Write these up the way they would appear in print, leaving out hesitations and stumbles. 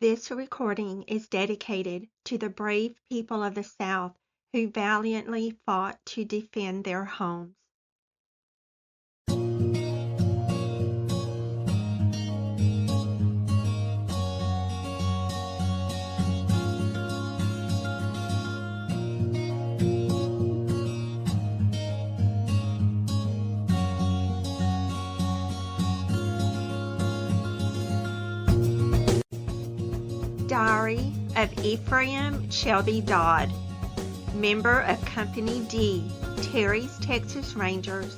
This recording is dedicated to the brave people of the South who valiantly fought to defend their homes. Diary of Ephriam Shelby Dodd, member of Company D, Terry's Texas Rangers,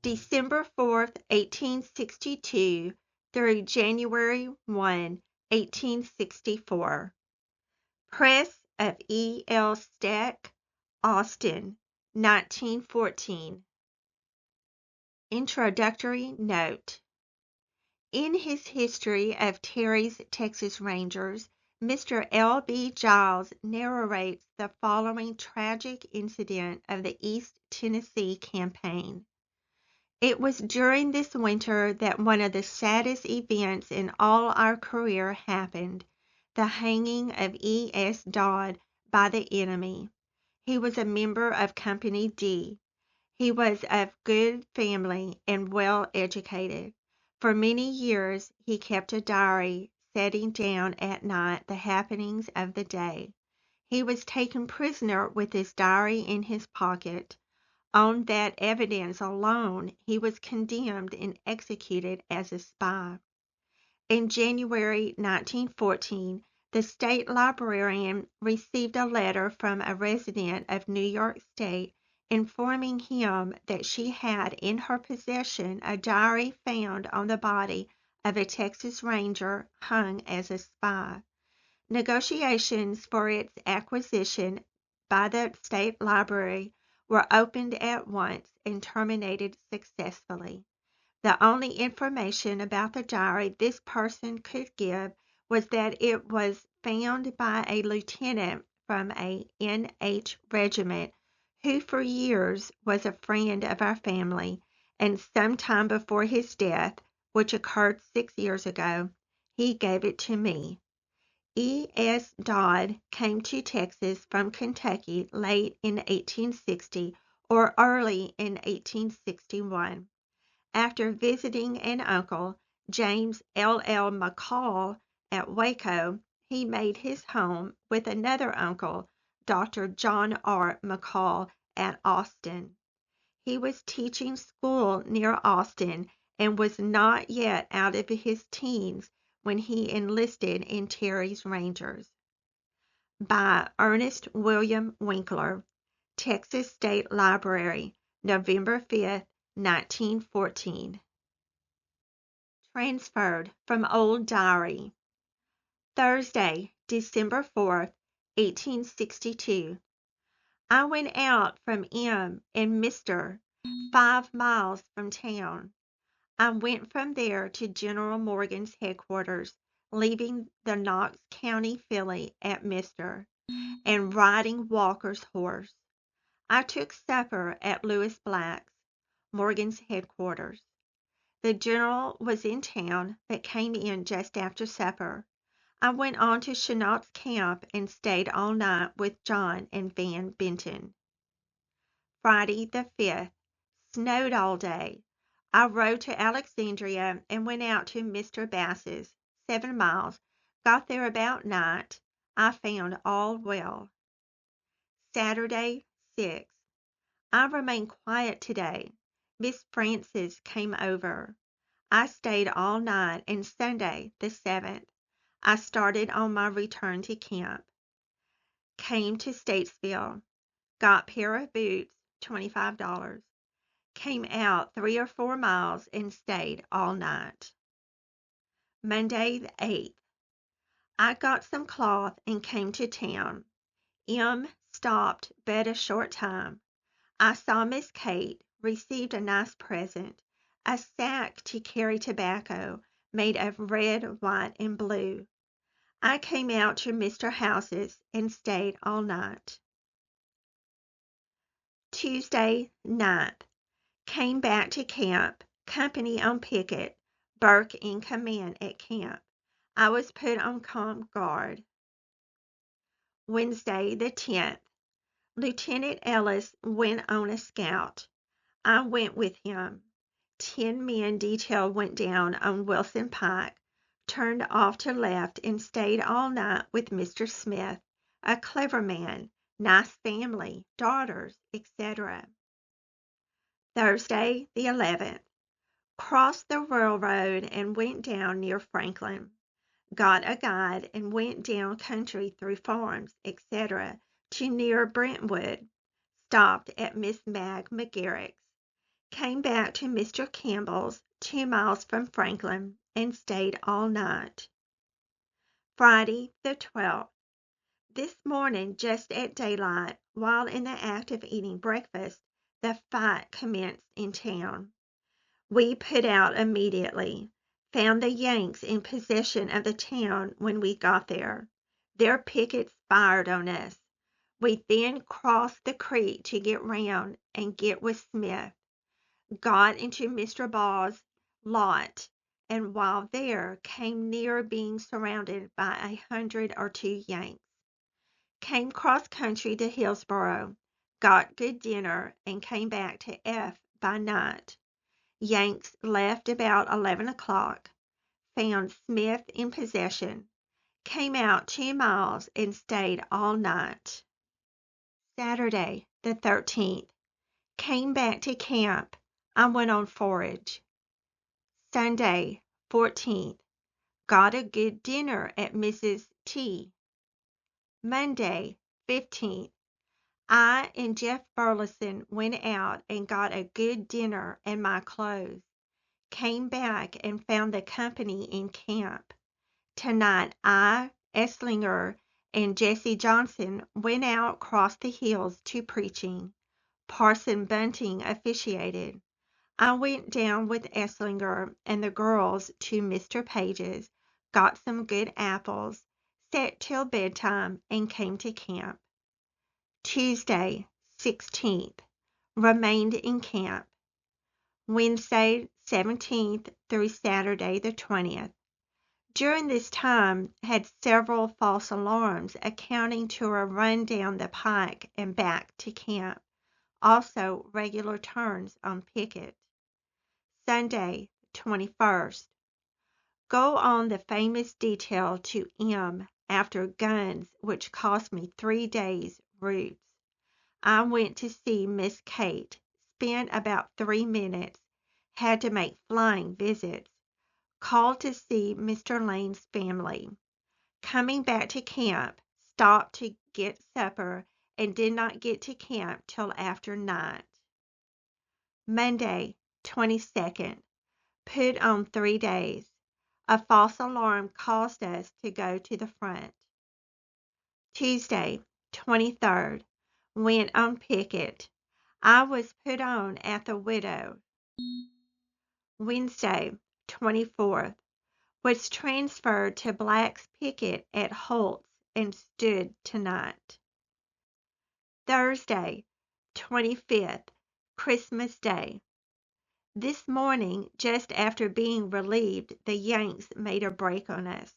December 4th, 1862 through January 1, 1864. Press of E. L. Stack, Austin, 1914. Introductory note. In his history of Terry's Texas Rangers, Mr. L. B. Giles narrates the following tragic incident of the East Tennessee campaign. It was during this winter that one of the saddest events in all our career happened, the hanging of E. S. Dodd by the enemy. He was a member of Company D. He was of good family and well educated. For many years he kept a diary, setting down at night the happenings of the day. He was taken prisoner with his diary in his pocket. On that evidence alone he was condemned and executed as a spy. In January 1914, the state librarian received a letter from a resident of New York State informing him that she had in her possession a diary found on the body of a Texas Ranger hung as a spy. Negotiations for its acquisition by the state library were opened at once and terminated successfully. The only information about the diary this person could give was that it was found by a lieutenant from a N.H. regiment who for years was a friend of our family, and some time before his death, which occurred 6 years ago, he gave it to me. E. S. Dodd came to Texas from Kentucky late in 1860 or early in 1861. After visiting an uncle, James L. L. McCall, at Waco, he made his home with another uncle, Dr. John R. McCall, at Austin. He was teaching school near Austin and was not yet out of his teens when he enlisted in Terry's Rangers. By Ernest William Winkler, Texas State Library, November 5th, 1914. Transferred from old diary. Thursday, December 4th, 1862. I went out from M. and Mr. 5 miles from town. I went from there to General Morgan's headquarters, leaving the Knox County filly at Mr. and riding Walker's horse. I took supper at Lewis Black's, Morgan's headquarters. The general was in town, but came in just after supper. I went on to Chenault's camp and stayed all night with John and Van Benton. Friday the 5th. Snowed all day. I rode to Alexandria and went out to Mr. Bass's, 7 miles, got there about night. I found all well. Saturday, 6th. I remained quiet today. Miss Frances came over. I stayed all night, and Sunday, the 7th, I started on my return to camp. Came to Statesville. Got pair of boots, $25. Came out 3 or 4 miles and stayed all night. Monday, the 8th. I got some cloth and came to town. M. stopped but a short time. I saw Miss Kate, received a nice present, a sack to carry tobacco made of red, white, and blue. I came out to Mr. House's and stayed all night. Tuesday, 9th. Came back to camp, company on picket, Burke in command at camp. I was put on camp guard. Wednesday, the 10th, Lieutenant Ellis went on a scout. I went with him. 10-man detail went down on Wilson Pike, turned off to left, and stayed all night with Mr. Smith, a clever man, nice family, daughters, etc. Thursday, the 11th, crossed the railroad and went down near Franklin. Got a guide and went down country through farms, etc., to near Brentwood. Stopped at Miss Mag McGarrick's. Came back to Mr. Campbell's, 2 miles from Franklin, and stayed all night. Friday, the 12th. This morning, just at daylight, while in the act of eating breakfast, the fight commenced in town. We put out immediately. Found the Yanks in possession of the town when we got there. Their pickets fired on us. We then crossed the creek to get round and get with Smith. Got into Mr. Ball's lot, and while there, came near being surrounded by 100 or 2 Yanks. Came cross country to Hillsboro, got good dinner, and came back to F by night. Yanks left about 11 o'clock. Found Smith in possession. Came out 2 miles and stayed all night. Saturday, the 13th. Came back to camp. I went on forage. Sunday, 14th. Got a good dinner at Mrs. T. Monday, 15th. I and Jeff Burleson went out and got a good dinner and my clothes. Came back and found the company in camp. Tonight I, Esslinger, and Jesse Johnson went out across the hills to preaching. Parson Bunting officiated. I went down with Esslinger and the girls to Mr. Page's, got some good apples, sat till bedtime, and came to camp. Tuesday, 16th. Remained in camp. Wednesday, 17th through Saturday, the 20th. During this time, had several false alarms accounting to a run down the pike and back to camp. Also regular turns on picket. Sunday, 21st. Go on the famous detail to M after guns which cost me 3 days' roots. I went to see Miss Kate, spent about 3 minutes, had to make flying visits, called to see Mr. Lane's family. Coming back to camp, stopped to get supper and did not get to camp till after night. Monday, 22nd. Put on 3 days. A false alarm caused us to go to the front. Tuesday, 23rd. Went on picket. I was put on at the Widow. Wednesday, 24th. Was transferred to Black's picket at Holt's and stood tonight. Thursday, 25th. Christmas Day. This morning, just after being relieved, the Yanks made a break on us.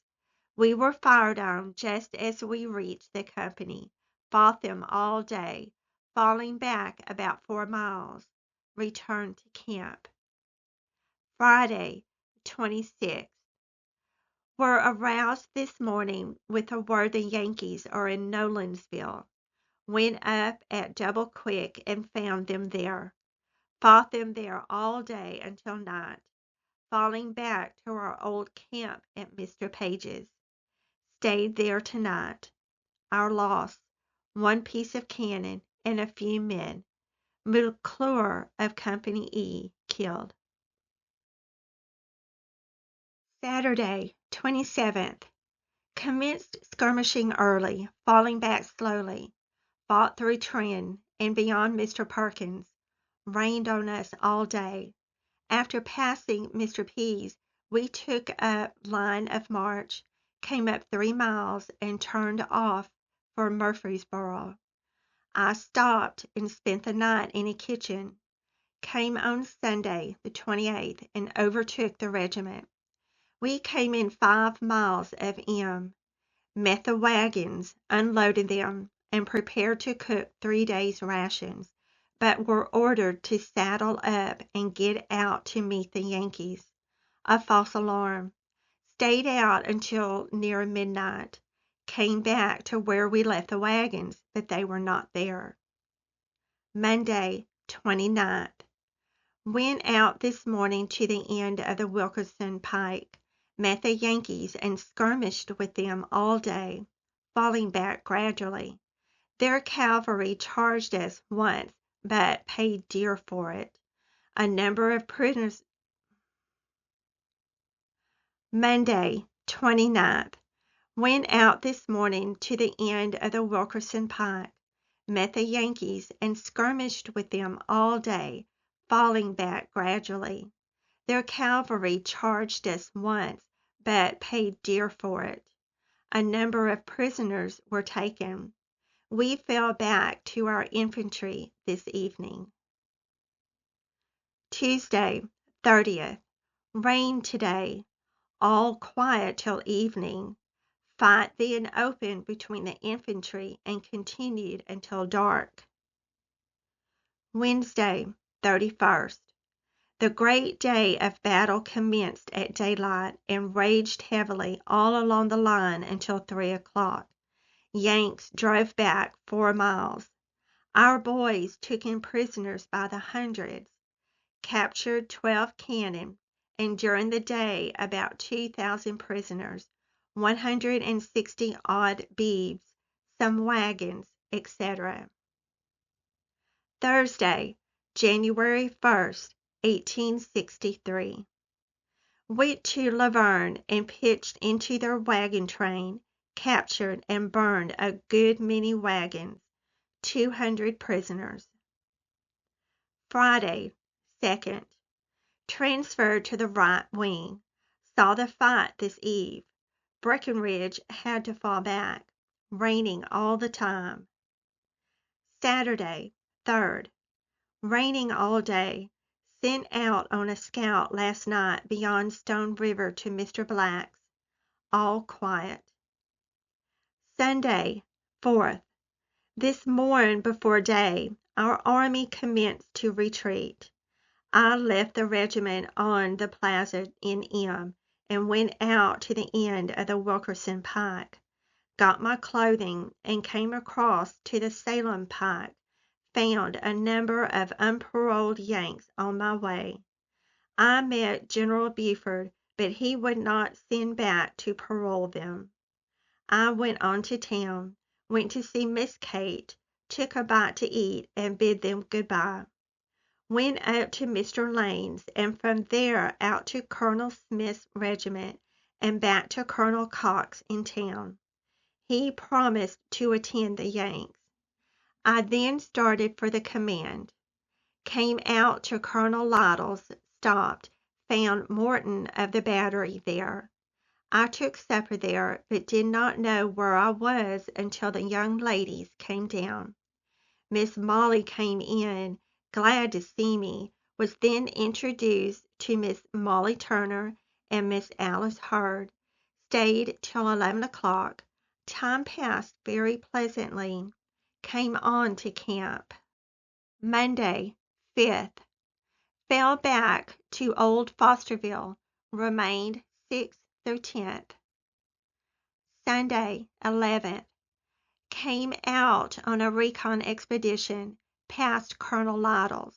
We were fired on just as we reached the company, fought them all day, falling back about 4 miles, returned to camp. Friday, 26th. Were aroused this morning with the word the Yankees are in Nolensville. Went up at double quick and found them there. Fought them there all day until night, falling back to our old camp at Mr. Page's. Stayed there tonight. Our loss, 1 piece of cannon and a few men. McClure of Company E killed. Saturday, 27th. Commenced skirmishing early, falling back slowly. Fought through Trent and beyond Mr. Perkins. Rained on us all day. After passing Mr. P's, we took up line of march, came up 3 miles, and turned off for Murfreesboro. I stopped and spent the night in a kitchen. Came on Sunday, the 28th, and overtook the regiment. We came in 5 miles of M, met the wagons, unloaded them, and prepared to cook 3 days' rations, but were ordered to saddle up and get out to meet the Yankees. A false alarm. Stayed out until near midnight. Came back to where we left the wagons, but they were not there. Monday, 29th. Went out this morning to the end of the Wilkerson Pike. Met the Yankees and skirmished with them all day, falling back gradually. Their cavalry charged us once, but paid dear for it. A number of prisoners. Monday, 29th. Went out this morning to the end of the Wilkerson Pike. Met the Yankees and skirmished with them all day, falling back gradually. Their cavalry charged us once, but paid dear for it. A number of prisoners were taken. We fell back to our infantry this evening. Tuesday, 30th. Rain today. All quiet till evening. Fight then opened between the infantry and continued until dark. Wednesday, 31st. The great day of battle commenced at daylight and raged heavily all along the line until 3 o'clock. Yanks drove back 4 miles. Our boys took in prisoners by the hundreds, captured 12 cannon, and during the day about 2,000 prisoners, 160 odd beeves, some wagons, etc. Thursday, January 1st, 1863. Went to Laverne and pitched into their wagon train, captured and burned a good many wagons, 200 prisoners. Friday, 2nd. Transferred to the right wing. Saw the fight this eve. Breckinridge had to fall back. Raining all the time. Saturday, 3rd. Raining all day. Sent out on a scout last night beyond Stone River to Mr. Black's. All quiet. Sunday, 4th. This morn before day, our army commenced to retreat. I left the regiment on the plaza in M and went out to the end of the Wilkerson Pike. Got my clothing and came across to the Salem Pike. Found a number of unparoled Yanks on my way. I met General Buford, but he would not send back to parole them. I went on to town, went to see Miss Kate, took a bite to eat, and bid them good-bye. Went up to Mr. Lane's, and from there out to Colonel Smith's regiment, and back to Colonel Cox in town. He promised to attend the Yanks. I then started for the command. Came out to Colonel Little's, stopped, found Morton of the battery there. I took supper there, but did not know where I was until the young ladies came down. Miss Molly came in, glad to see me, was then introduced to Miss Molly Turner and Miss Alice Hurd. Stayed till 11 o'clock. Time passed very pleasantly. Came on to camp. Monday, 5th. Fell back to Old Fosterville. Remained 6th through 10th. Sunday, 11th. Came out on a recon expedition past Colonel Little's.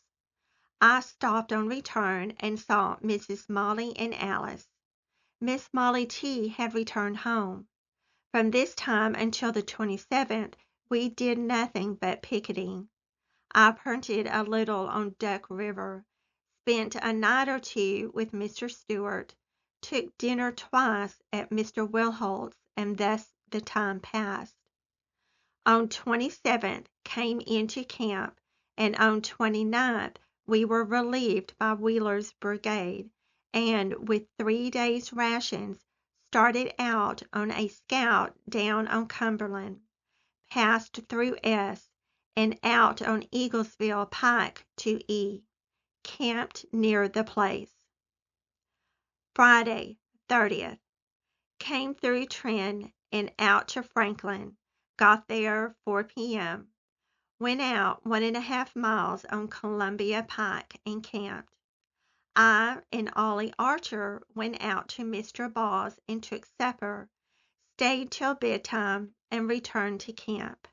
I stopped on return and saw Mrs. Molly and Alice. Miss Molly T. had returned home. From this time until the 27th, we did nothing but picketing. I punted a little on Duck River, spent a night or two with Mr. Stewart, took dinner twice at Mr. Wilholt's, and thus the time passed. On 27th came into camp, and on 29th we were relieved by Wheeler's brigade, and with 3 days' rations started out on a scout down on Cumberland, passed through S, and out on Eaglesville Pike to E, camped near the place. Friday, 30th, came through Trent and out to Franklin, got there 4 p.m., went out 1.5 miles on Columbia Pike and camped. I and Ollie Archer went out to Mr. Ball's and took supper, stayed till bedtime, and returned to camp.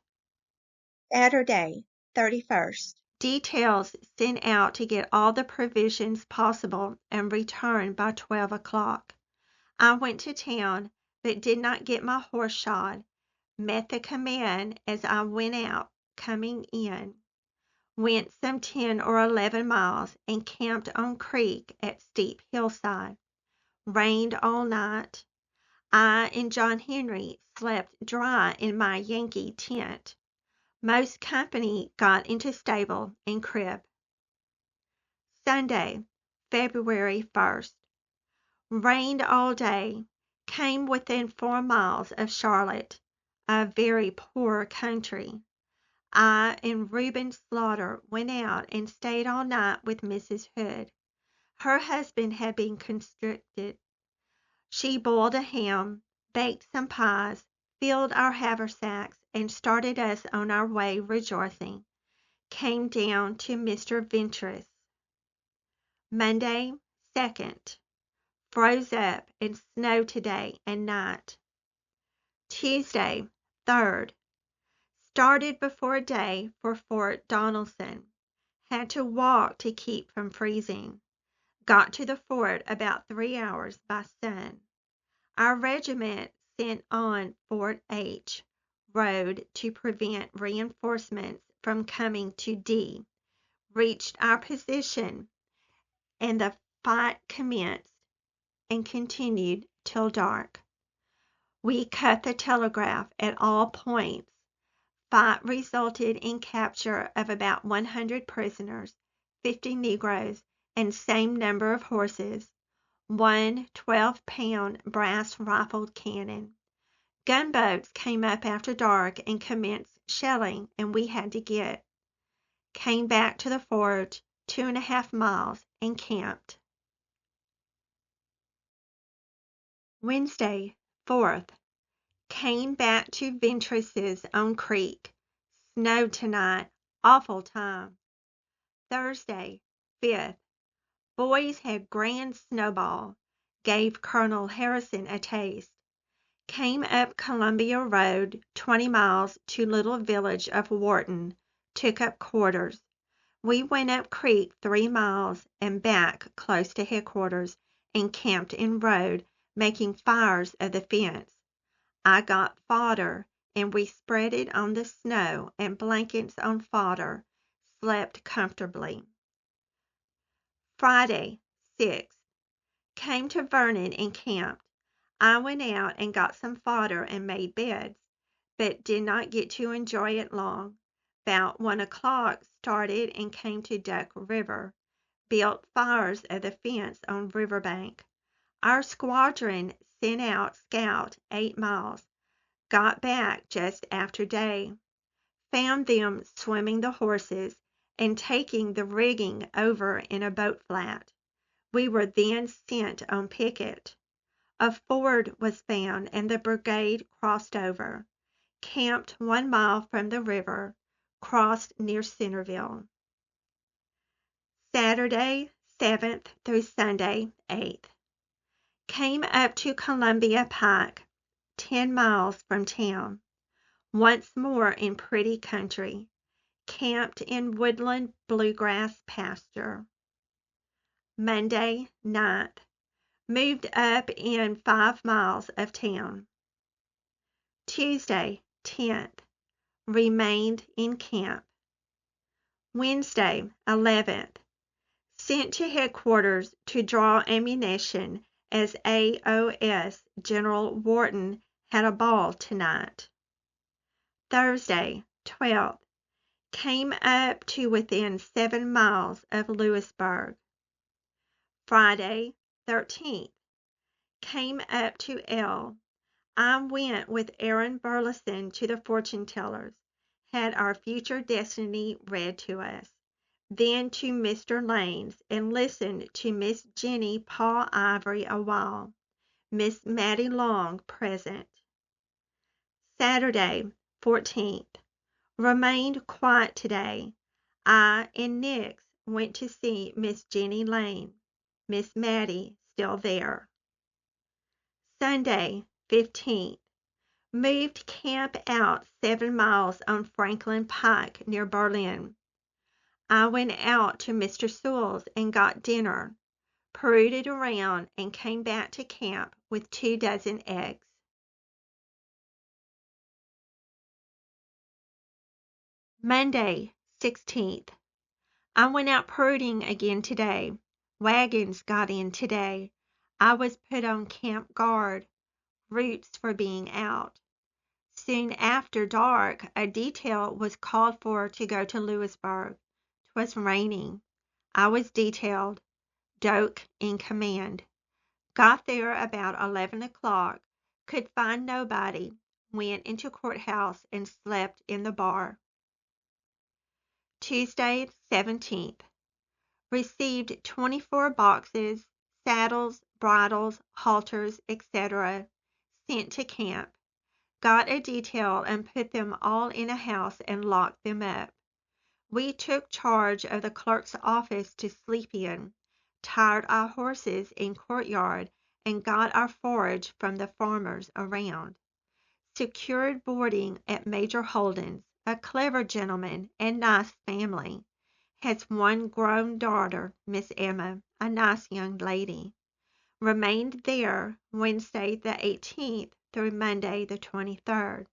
Saturday, 31st. Details sent out to get all the provisions possible and returned by 12 o'clock. I went to town, but did not get my horse shod. Met the command as I went out, coming in. Went some 10 or 11 miles and camped on creek at steep hillside. Rained all night. I and John Henry slept dry in my Yankee tent. Most company got into stable and crib. Sunday, February 1st. Rained all day. Came within 4 miles of Charlotte, a very poor country. I and Reuben Slaughter went out and stayed all night with Mrs. Hood. Her husband had been conscripted. She boiled a ham, baked some pies, filled our haversacks, and started us on our way rejoicing. Came down to Mr. Ventress. Monday, 2nd. Froze up and snowed today and night. Tuesday, 3rd. Started before day for Fort Donelson. Had to walk to keep from freezing. Got to the fort about 3 hours by sun. Our regiment sent on Fort H. Road to prevent reinforcements from coming to D. Reached our position, and the fight commenced and continued till dark. We cut the telegraph at all points. Fight resulted in capture of about 100 prisoners, 50 negroes, and same number of horses, one 12-pound brass rifled cannon. Gunboats came up after dark and commenced shelling, and we had to get. Came back to the fort 2.5 miles and camped. Wednesday, 4th. Came back to Ventress's on creek. Snowed tonight. Awful time. Thursday, 5th. Boys had grand snowball. Gave Colonel Harrison a taste. Came up Columbia Road 20 miles to little village of Wharton. Took up quarters. We went up creek 3 miles and back close to headquarters and camped in road, making fires of the fence. I got fodder, and we spread it on the snow and blankets on fodder, slept comfortably. Friday, 6th. Came to Vernon and camped. I went out and got some fodder and made beds, but did not get to enjoy it long. About 1 o'clock started and came to Duck River. Built fires of the fence on riverbank. Our squadron sent out scout 8 miles. Got back just after day. Found them swimming the horses and taking the rigging over in a boat flat. We were then sent on picket. A ford was found and the brigade crossed over. Camped 1 mile from the river. Crossed near Centerville. Saturday, 7th through Sunday, 8th. Came up to Columbia Pike, 10 miles from town. Once more in pretty country. Camped in woodland bluegrass pasture. Monday, 9th. Moved up in 5 miles of town. Tuesday, 10th. Remained in camp. Wednesday, 11th. Sent to headquarters to draw ammunition as AOS General Wharton had a ball tonight. Thursday, 12th. Came up to within 7 miles of Lewisburg. Friday, 13th. Came up to L. I went with Aaron Burleson to the fortune tellers. Had our future destiny read to us. Then to Mr. Lane's and listened to Miss Jenny Paul Ivory a while. Miss Mattie Long, present. Saturday, 14th. Remained quiet today. I and Nix went to see Miss Jenny Lane. Miss Mattie still there. Sunday, 15th. Moved camp out 7 miles on Franklin Pike near Berlin. I went out to Mr. Sewell's and got dinner, paraded around, and came back to camp with 2 dozen eggs. Monday, 16th. I went out parading again today. Wagons got in today. I was put on camp guard, routes for being out. Soon after dark, a detail was called for to go to Lewisburg. 'Twas raining. I was detailed, Doak in command. Got there about 11 o'clock, could find nobody, went into courthouse and slept in the bar. Tuesday, 17th. Received 24 boxes, saddles, bridles, halters, etc., sent to camp. Got a detail and put them all in a house and locked them up. We took charge of the clerk's office to sleep in, tied our horses in courtyard, and got our forage from the farmers around. Secured boarding at Major Holden's, a clever gentleman and nice family. Has 1 grown daughter, Miss Emma, a nice young lady. Remained there Wednesday the 18th through Monday the 23rd.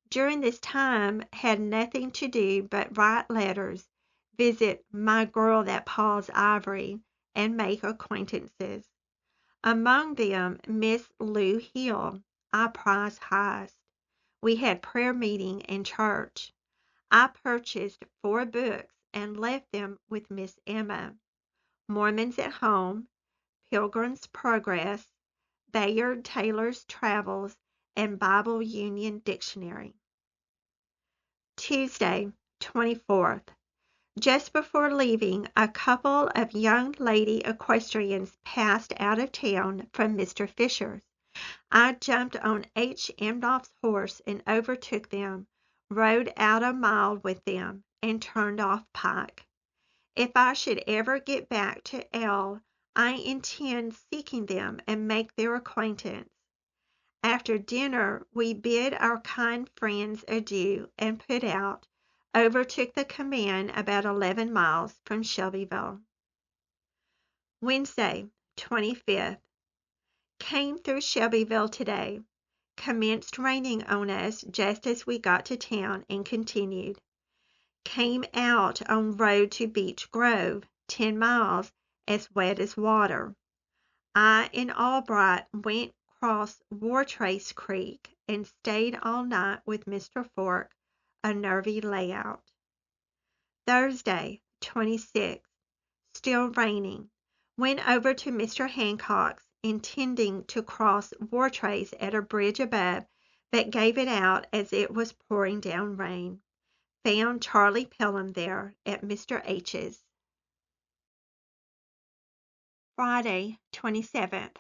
During this time had nothing to do but write letters, visit "my girl that paws ivory," and make acquaintances. Among them Miss Lou Hill, I prize highest. We had prayer meeting in church. I purchased 4 books and left them with Miss Emma. Mormons at Home, Pilgrim's Progress, Bayard Taylor's Travels, and Bible Union Dictionary. Tuesday, 24th. Just before leaving, a couple of young lady equestrians passed out of town from Mr. Fisher's. I jumped on H. Emdoff's horse and overtook them, rode out a mile with them, and turned off Pike. If I should ever get back to L, I intend seeking them and make their acquaintance. After dinner we bid our kind friends adieu and put out, overtook the command about 11 miles from Shelbyville. Wednesday, 25th. Came through Shelbyville today. Commenced raining on us just as we got to town and continued. Came out on road to Beech Grove, 10 miles, as wet as water. I and Albright went across Wartrace Creek and stayed all night with Mr. Fork, a nervy layout. Thursday, 26th. Still raining. Went over to Mr. Hancock's, intending to cross Wartrace at a bridge above, but gave it out as it was pouring down rain. Found Charlie Pelham there at Mr. H's. Friday, 27th.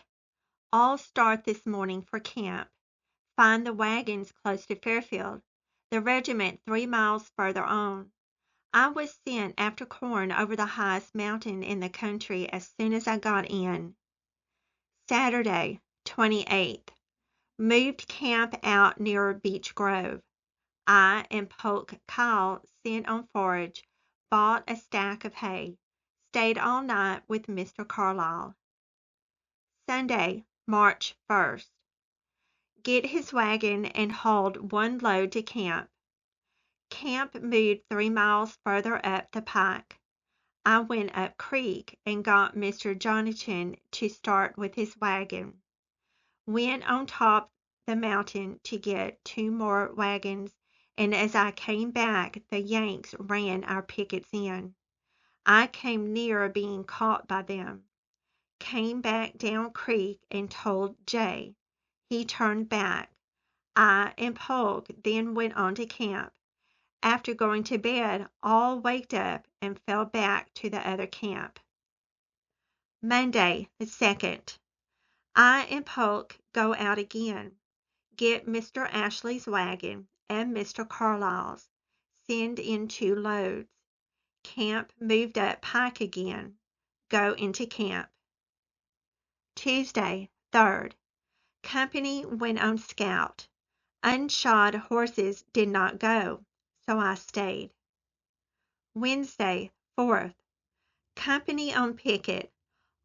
All start this morning for camp. Find the wagons close to Fairfield, the regiment 3 miles further on. I was sent after corn over the highest mountain in the country as soon as I got in. Saturday, 28th. Moved camp out near Beech Grove. I and Polk Kyle sent on forage, bought a stack of hay, stayed all night with Mr. Carlyle. Sunday, March 1st. Get his wagon and hauled 1 load to camp. Camp moved 3 miles further up the pike. I went up creek and got Mr. Jonathan to start with his wagon. Went on top the mountain to get 2 more wagons, and as I came back the Yanks ran our pickets in. I came near being caught by them. Came back down creek and told Jay. He turned back. I and Polk then went on to camp. After going to bed, all waked up and fell back to the other camp. Monday, the 2nd. I and Polk go out again, get Mr. Ashley's wagon and Mr. Carlyle's, send in 2 loads. Camp moved up Pike again, go into camp. Tuesday, 3rd. Company went on scout. Unshod horses did not go, so I stayed. Wednesday, 4th. Company on picket.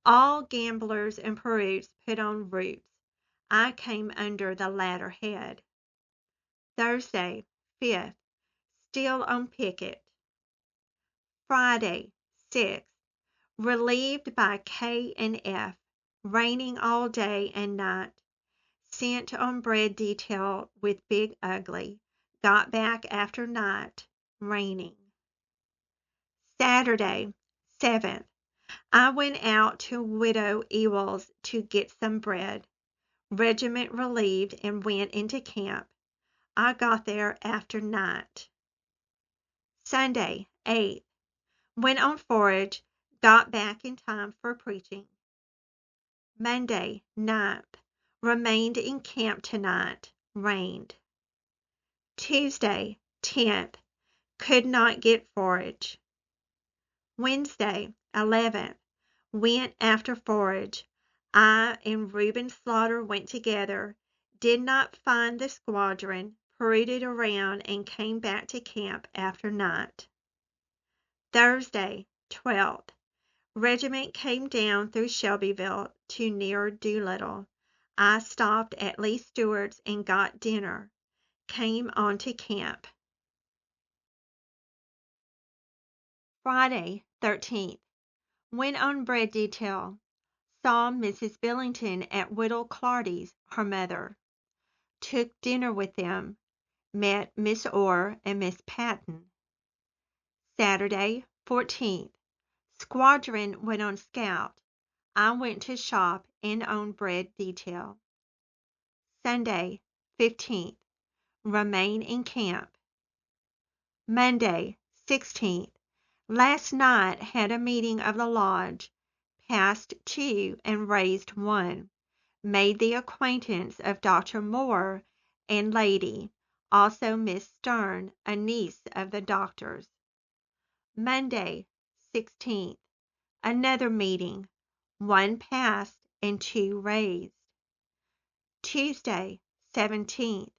All gamblers and Peruts put on roots. I came under the latter head. Thursday, 5th. Still on picket. Friday, 6th. Relieved by K and F. Raining all day and night. Sent on bread detail with Big Ugly. Got back after night. Raining. Saturday, 7th. I went out to Widow Ewell's to get some bread. Regiment relieved and went into camp. I got there after night. Sunday, 8th. Went on forage. Got back in time for preaching. Monday, 9th. Remained in camp tonight. Rained. Tuesday, 10th. Could not get forage. Wednesday, 11th. Went after forage. I and Reuben Slaughter went together. Did not find the squadron. Paraded around and came back to camp after night. Thursday, 12th. Regiment came down through Shelbyville to near Doolittle. I stopped at Lee Stewart's and got dinner. Came on to camp. Friday, 13th. Went on bread detail. Saw Mrs. Billington at Widow Clardy's, her mother. Took dinner with them. Met Miss Orr and Miss Patton. Saturday, 14th. Squadron went on scout. I went to shop and on bread detail. Sunday, 15th. Remain in camp. Monday, 16th. Last night had a meeting of the lodge. Passed 2 and raised 1. Made the acquaintance of Dr. Moore and lady, also Miss Stern, a niece of the doctor's. Monday, 16th. Another meeting. 1 passed and 2 raised. Tuesday, 17th.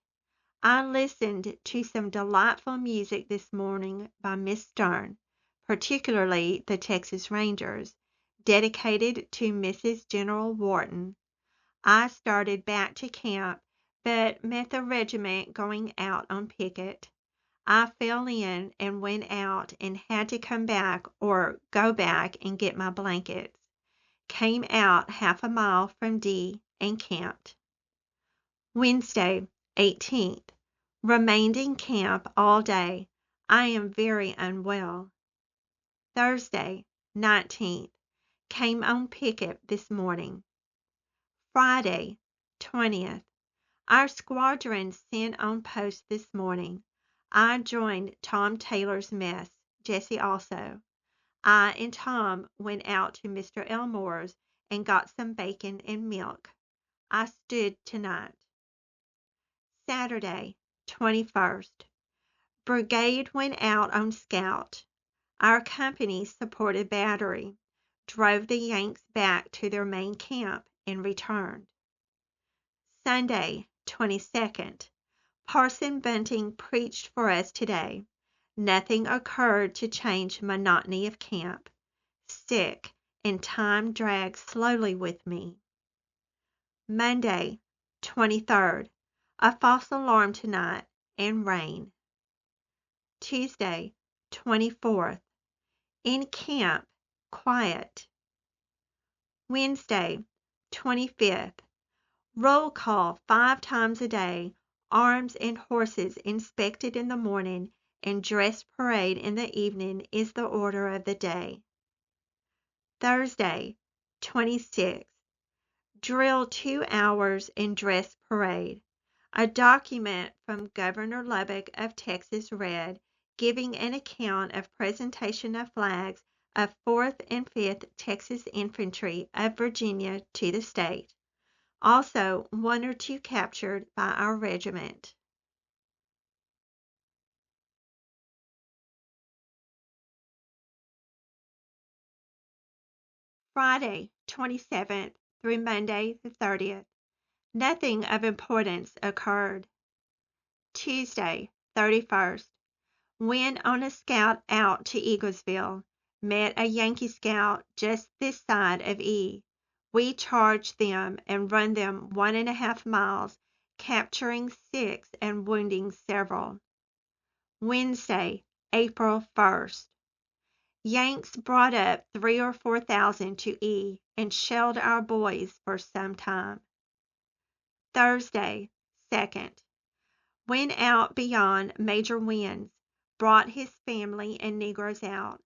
I listened to some delightful music this morning by Miss Stern, particularly the Texas Rangers, dedicated to Mrs. General Wharton. I started back to camp, but met the regiment going out on picket. I fell in and went out and had to come back or go back and get my blankets. Came out half a mile from D and camped. Wednesday, 18th. Remained in camp all day. I am very unwell. Thursday, 19th. Came on picket this morning. Friday, 20th. Our squadron sent on post this morning. I joined Tom Taylor's mess, Jessie also. I and Tom went out to Mr. Elmore's and got some bacon and milk. I stood tonight. Saturday, 21st. Brigade went out on scout. Our company supported battery, drove the Yanks back to their main camp, and returned. Sunday, 22nd. Parson Bunting preached for us today. Nothing occurred to change monotony of camp. Sick, and time drags slowly with me. Monday, 23rd. A false alarm tonight, and rain. Tuesday, 24th. In camp, quiet. Wednesday, 25th. Roll call 5 times a day, arms and horses inspected in the morning, and dress parade in the evening is the order of the day. Thursday, 26th. Drill 2 hours and dress parade. A document from Governor Lubbock of Texas read, giving an account of presentation of flags of 4th and 5th Texas Infantry of Virginia to the state. Also 1 or 2 captured by our regiment. Friday, 27th through Monday, the 30th. Nothing of importance occurred. Tuesday, 31st. Went on a scout out to Eaglesville. Met a Yankee scout just this side of E. We charged them and run them 1½ miles, capturing 6 and wounding several. Wednesday, April 1st. Yanks brought up 3 or 4,000 to E and shelled our boys for some time. Thursday, 2nd. Went out beyond Major Wynn's, brought his family and negroes out,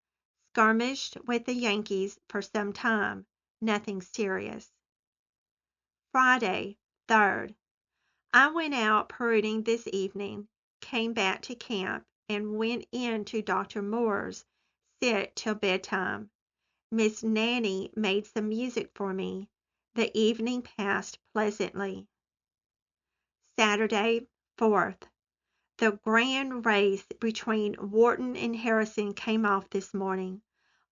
skirmished with the Yankees for some time, nothing serious. Friday, 3rd. I went out peruding this evening, came back to camp, and went in to Dr. Moore's, sit till bedtime. Miss Nanny made some music for me. The evening passed pleasantly. Saturday, 4th. The grand race between Wharton and Harrison came off this morning.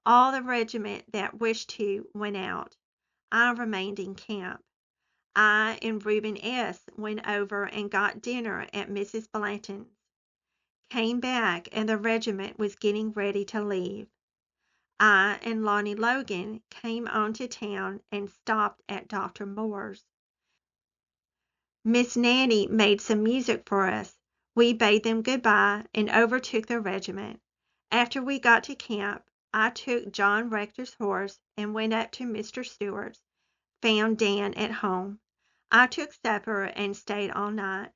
All the regiment that wished to went out. I remained in camp. I and Reuben S. went over and got dinner at Mrs. Blanton's. Came back and the regiment was getting ready to leave. I and Lonnie Logan came on to town and stopped at Dr. Moore's. Miss Nanny made some music for us. We bade them good-bye and overtook the regiment. After we got to camp, I took John Rector's horse and went up to Mr. Stewart's, found Dan at home. I took supper and stayed all night,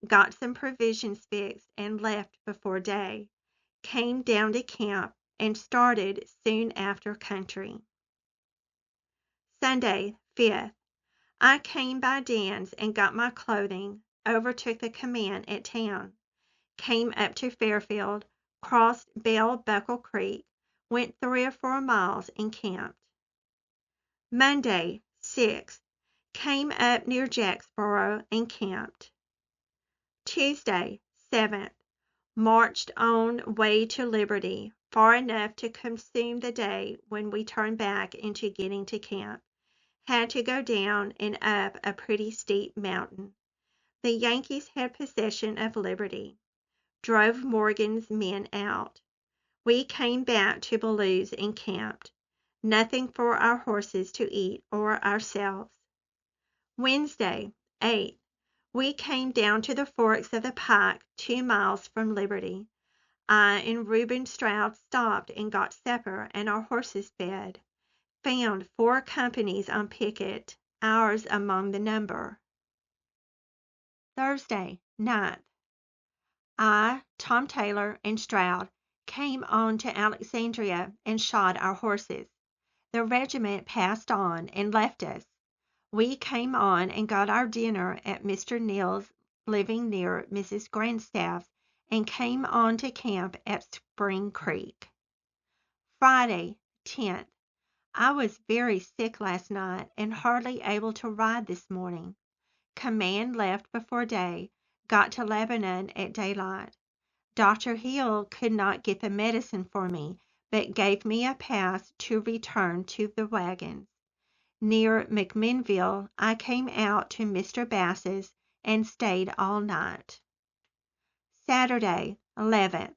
got some provisions fixed and left before day, came down to camp and started soon after country. Sunday, 5th. I came by Dan's and got my clothing, overtook the command at town, came up to Fairfield, crossed Bell Buckle Creek, went 3 or 4 miles and camped. Monday, 6th. Came up near Jacksboro and camped. Tuesday, 7th. Marched on way to Liberty, far enough to consume the day when we turned back into getting to camp. Had to go down and up a pretty steep mountain. The Yankees had possession of Liberty. Drove Morgan's men out. We came back to Ballew's and camped. Nothing for our horses to eat or ourselves. Wednesday, 8th. We came down to the forks of the Pike 2 miles from Liberty. I and Reuben Stroud stopped and got supper and our horses fed. Found 4 companies on picket, ours among the number. Thursday, 9th. I, Tom Taylor, and Stroud came on to Alexandria and shod our horses. The regiment passed on and left us. We came on and got our dinner at Mr. Neal's, living near Mrs. Grandstaff's, and came on to camp at Spring Creek. Friday, 10th. I was very sick last night and hardly able to ride this morning. Command left before day, got to Lebanon at daylight. Dr. Hill could not get the medicine for me, but gave me a pass to return to the wagons. Near McMinnville, I came out to Mr. Bass's and stayed all night. Saturday, 11th.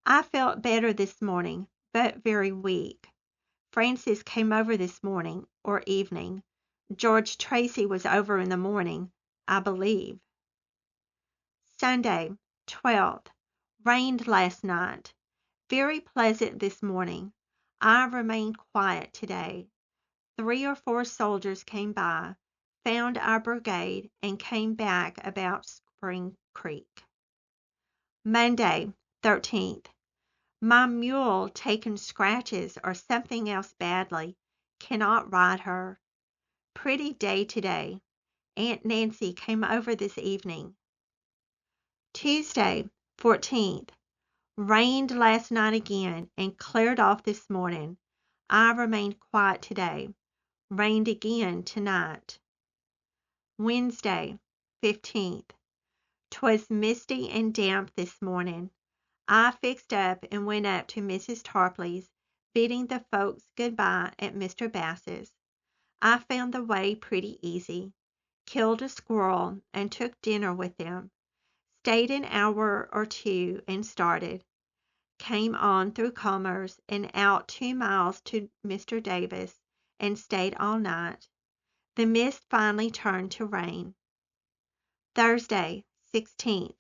I felt better this morning, but very weak. Francis came over this morning or evening. George Tracy was over in the morning, I believe. Sunday, 12th. Rained last night. Very pleasant this morning. I remained quiet today. 3 or 4 soldiers came by, found our brigade, and came back about Spring Creek. Monday, 13th. My mule taken scratches or something else badly. Cannot ride her. Pretty day today. Aunt Nancy came over this evening. Tuesday, 14th. Rained last night again and cleared off this morning. I remained quiet today. Rained again tonight. Wednesday, 15th. 'Twas misty and damp this morning. I fixed up and went up to Mrs. Tarpley's, bidding the folks good-bye at Mr. Bass's. I found the way pretty easy, killed a squirrel, and took dinner with them. Stayed an hour or two and started. Came on through Commerce and out 2 miles to Mr. Davis and stayed all night. The mist finally turned to rain. Thursday, 16th.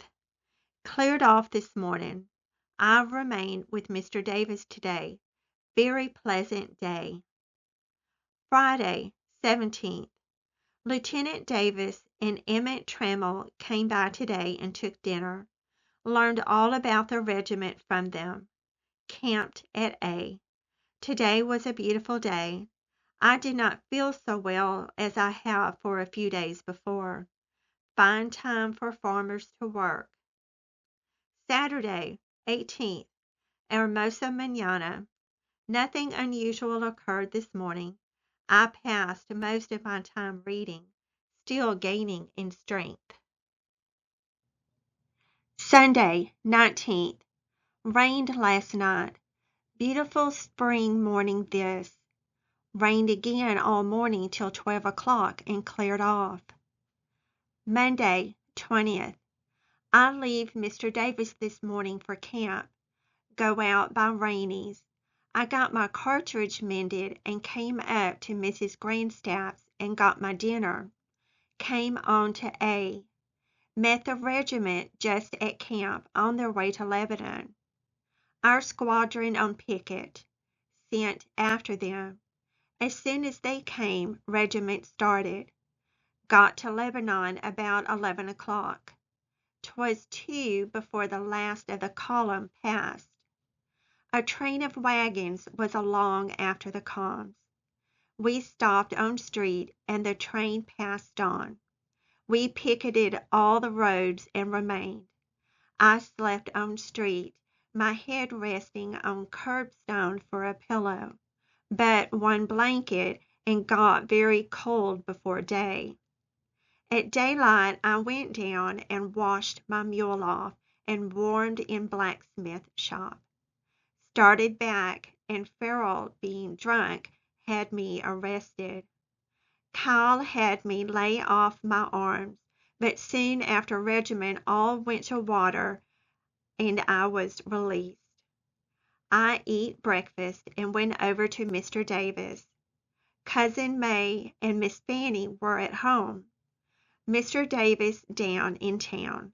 Cleared off this morning. I remained with Mr. Davis today. Very pleasant day. Friday, 17th. Lieutenant Davis and Emmett Trammell came by today and took dinner. Learned all about the regiment from them. Camped at A. Today was a beautiful day. I did not feel so well as I have for a few days before. Fine time for farmers to work. Saturday, 18th. Hermosa mañana. Nothing unusual occurred this morning. I passed most of my time reading, still gaining in strength. Sunday, 19th. Rained last night. Beautiful spring morning this. Rained again all morning till 12 o'clock and cleared off. Monday, 20th. I leave Mr. Davis this morning for camp. Go out by Rainey's. I got my cartridge mended and came up to Mrs. Grandstaff's and got my dinner. Came on to A. Met the regiment just at camp on their way to Lebanon. Our squadron on picket. Sent after them. As soon as they came, regiment started. Got to Lebanon about 11 o'clock. 'Twas 2 before the last of the column passed. A train of wagons was along after the columns. We stopped on street and the train passed on. We picketed all the roads and remained. I slept on street, my head resting on curbstone for a pillow, but one blanket, and got very cold before day. At daylight I went down and washed my mule off and warmed in blacksmith shop. Started back, and Farrell, being drunk, had me arrested. Kyle had me lay off my arms, but soon after regiment all went to water and I was released. I eat breakfast and went over to Mr. Davis. Cousin May and Miss Fanny were at home. Mr. Davis down in town.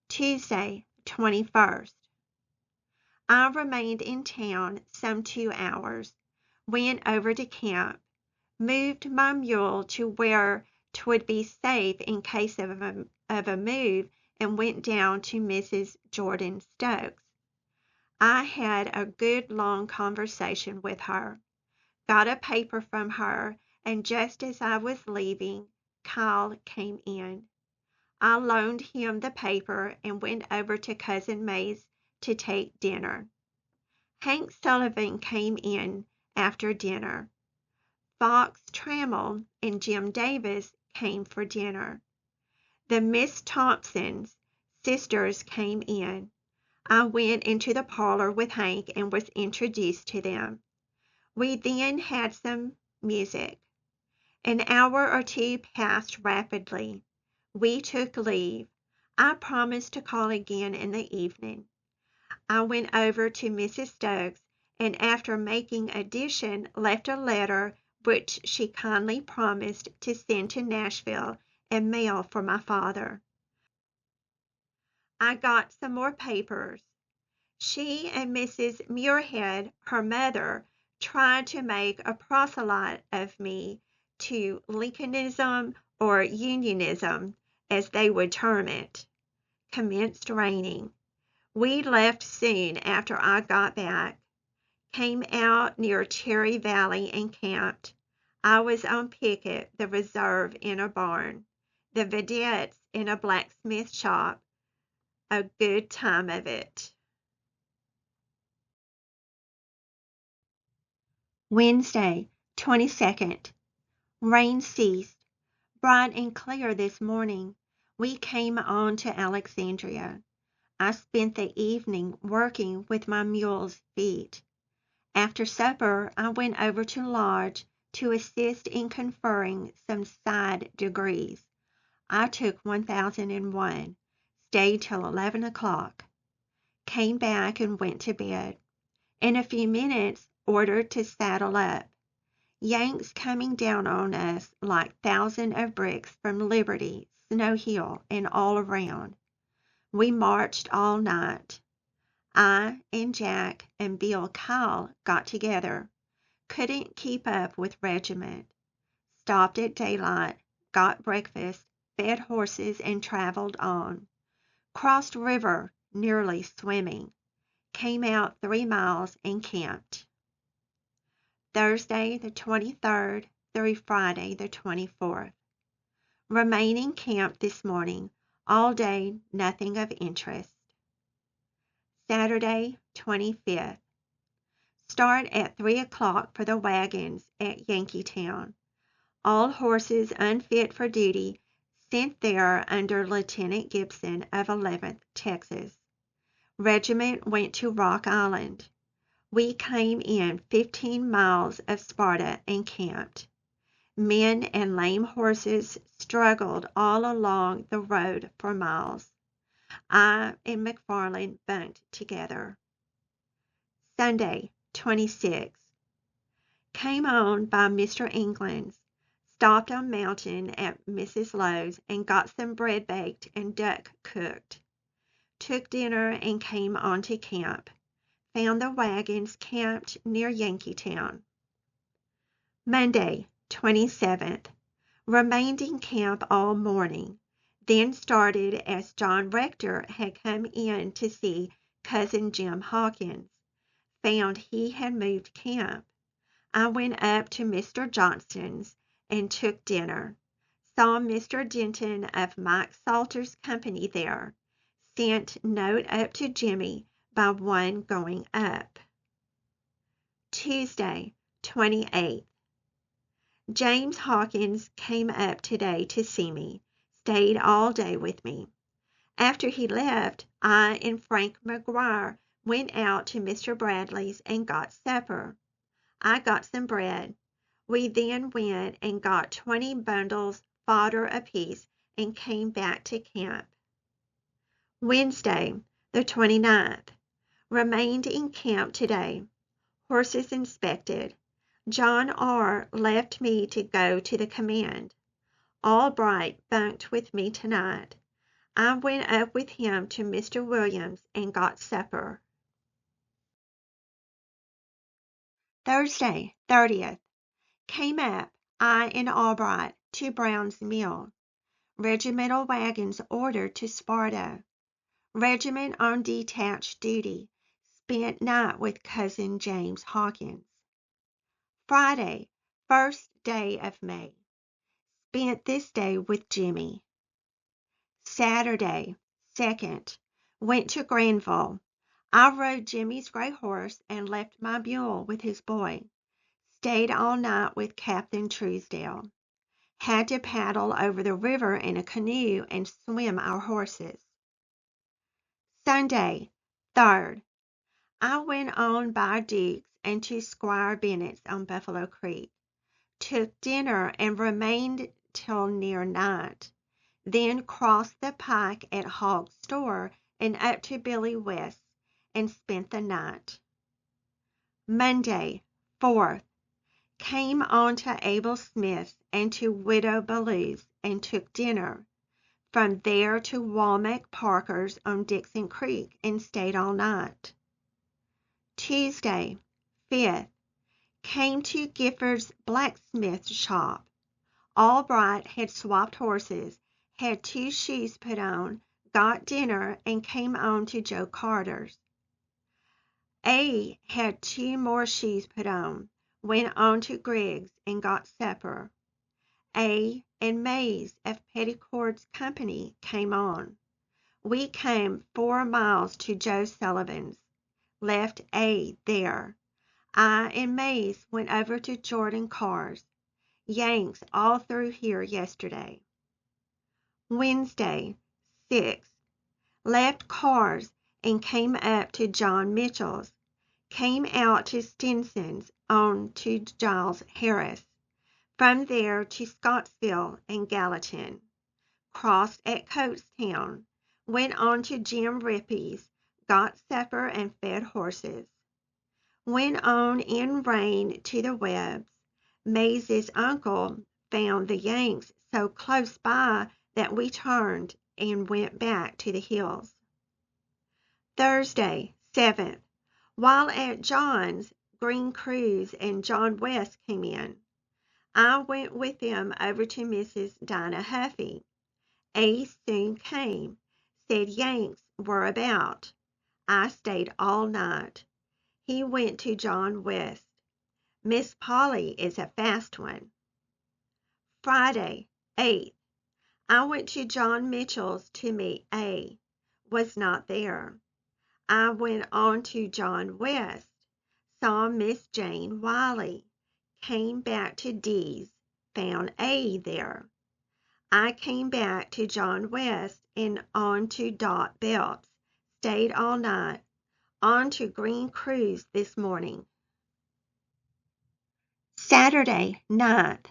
Tuesday, 21st. I remained in town some 2 hours, went over to camp, moved my mule to where 'twould be safe in case of a move, and went down to Mrs. Jordan Stokes. I had a good long conversation with her, got a paper from her, and just as I was leaving, Kyle came in. I loaned him the paper and went over to Cousin May's to take dinner. Hank Sullivan came in after dinner. Fox Trammell and Jim Davis came for dinner. The Miss Thompsons, sisters, came in. I went into the parlor with Hank and was introduced to them. We then had some music. An hour or two passed rapidly. We took leave. I promised to call again in the evening. I went over to Mrs. Stokes, and after making addition left a letter which she kindly promised to send to Nashville and mail for my father. I got some more papers. She and Mrs. Muirhead, her mother, tried to make a proselyte of me to Lincolnism or Unionism, as they would term it. Commenced raining. We left soon after I got back. Came out near Cherry Valley and camped. I was on picket, the reserve in a barn, the vedettes in a blacksmith shop. A good time of it. Wednesday, 22nd. Rain ceased. Bright and clear this morning. We came on to Alexandria. I spent the evening working with my mule's feet. After supper, I went over to Lodge to assist in conferring some side degrees. I took 1001, stayed till 11 o'clock, came back and went to bed. In a few minutes, ordered to saddle up. Yanks coming down on us like thousands of bricks from Liberty, Snow Hill, and all around. We marched all night. I and Jack and Bill Kyle got together. Couldn't keep up with regiment. Stopped at daylight, got breakfast, fed horses, and traveled on. Crossed river, nearly swimming. Came out 3 miles and camped. Thursday the 23rd through Friday the 24th. Remain in camp this morning. All day, nothing of interest. Saturday, 25th. Start at 3 o'clock for the wagons at Yankeetown. All horses unfit for duty sent there under Lieutenant Gibson of 11th Texas. Regiment went to Rock Island. We came in 15 miles of Sparta and camped. Men and lame horses struggled all along the road for miles. I and McFarland bunked together. Sunday, 26th. Came on by Mr. England's. Stopped on mountain at Mrs. Lowe's and got some bread baked and duck cooked. Took dinner and came on to camp. Found the wagons camped near Yankeetown. Monday, 27th. Remained in camp all morning. Then started as John Rector had come in to see Cousin Jim Hawkins. Found he had moved camp. I went up to Mr. Johnston's and took dinner. Saw Mr. Denton of Mike Salter's company there. Sent note up to Jimmy by one going up. Tuesday, 28th. James Hawkins came up today to see me. Stayed all day with me. After he left, I and Frank McGuire went out to Mr. Bradley's and got supper. I got some bread. We then went and got 20 bundles fodder apiece and came back to camp. Wednesday, the 29th. Remained in camp today. Horses inspected. John R. left me to go to the command. Albright bunked with me tonight. I went up with him to Mr. Williams and got supper. Thursday, 30th. Came up, I and Albright, to Brown's Mill. Regimental wagons ordered to Sparta. Regiment on detached duty. Spent night with Cousin James Hawkins. Friday, 1st day of May. Spent this day with Jimmy. Saturday, 2nd. Went to Granville. I rode Jimmy's gray horse and left my mule with his boy. Stayed all night with Captain Truesdale. Had to paddle over the river in a canoe and swim our horses. Sunday, 3rd. I went on by Duke's and to Squire Bennett's on Buffalo Creek. Took dinner and remained till near night. Then crossed the pike at Hogg's store and up to Billy West's and spent the night. Monday, 4th. Came on to Abel Smith's and to Widow Ballew's and took dinner. From there to Walmack Parker's on Dixon Creek and stayed all night. Tuesday, 5th. Came to Gifford's blacksmith shop. Albright had swapped horses, had 2 shoes put on, got dinner, and came on to Joe Carter's. A had 2 more shoes put on, went on to Griggs and got supper. A and Mays of Petticoat's company came on. We came 4 miles to Joe Sullivan's, left A there. I and Mays went over to Jordan Carr's. Yanks all through here yesterday. Wednesday, 6th. Left cars and came up to John Mitchell's. Came out to Stinson's on to Giles Harris. From there to Scottsville and Gallatin. Crossed at Coatstown. Went on to Jim Rippey's. Got supper and fed horses. Went on in rain to the Webbs. Maisie's uncle found the Yanks so close by that we turned and went back to the hills. Thursday, 7th. While at John's, Green Cruz and John West came in. I went with them over to Mrs. Dinah Huffy. Ace soon came, said Yanks were about. I stayed all night. He went to John West. Miss Polly is a fast one. Friday, 8th. I went to John Mitchell's to meet A. Was not there. I went on to John West. Saw Miss Jane Wiley. Came back to D's. Found A there. I came back to John West and on to Dot Belts. Stayed all night. On to Green Cruz this morning. Saturday, 9th.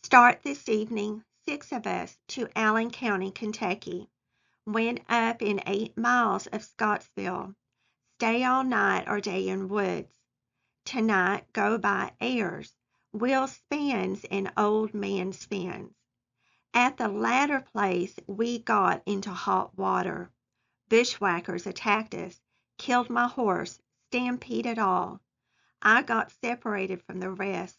Start this evening, 6 of us, to Allen County, Kentucky. Went up in 8 miles of Scottsville. Stay all night or day in woods. Tonight go by Ayers, Will Spans and Old Man Spans. At the latter place we got into hot water. Bushwhackers attacked us, killed my horse, stampeded all. I got separated from the rest,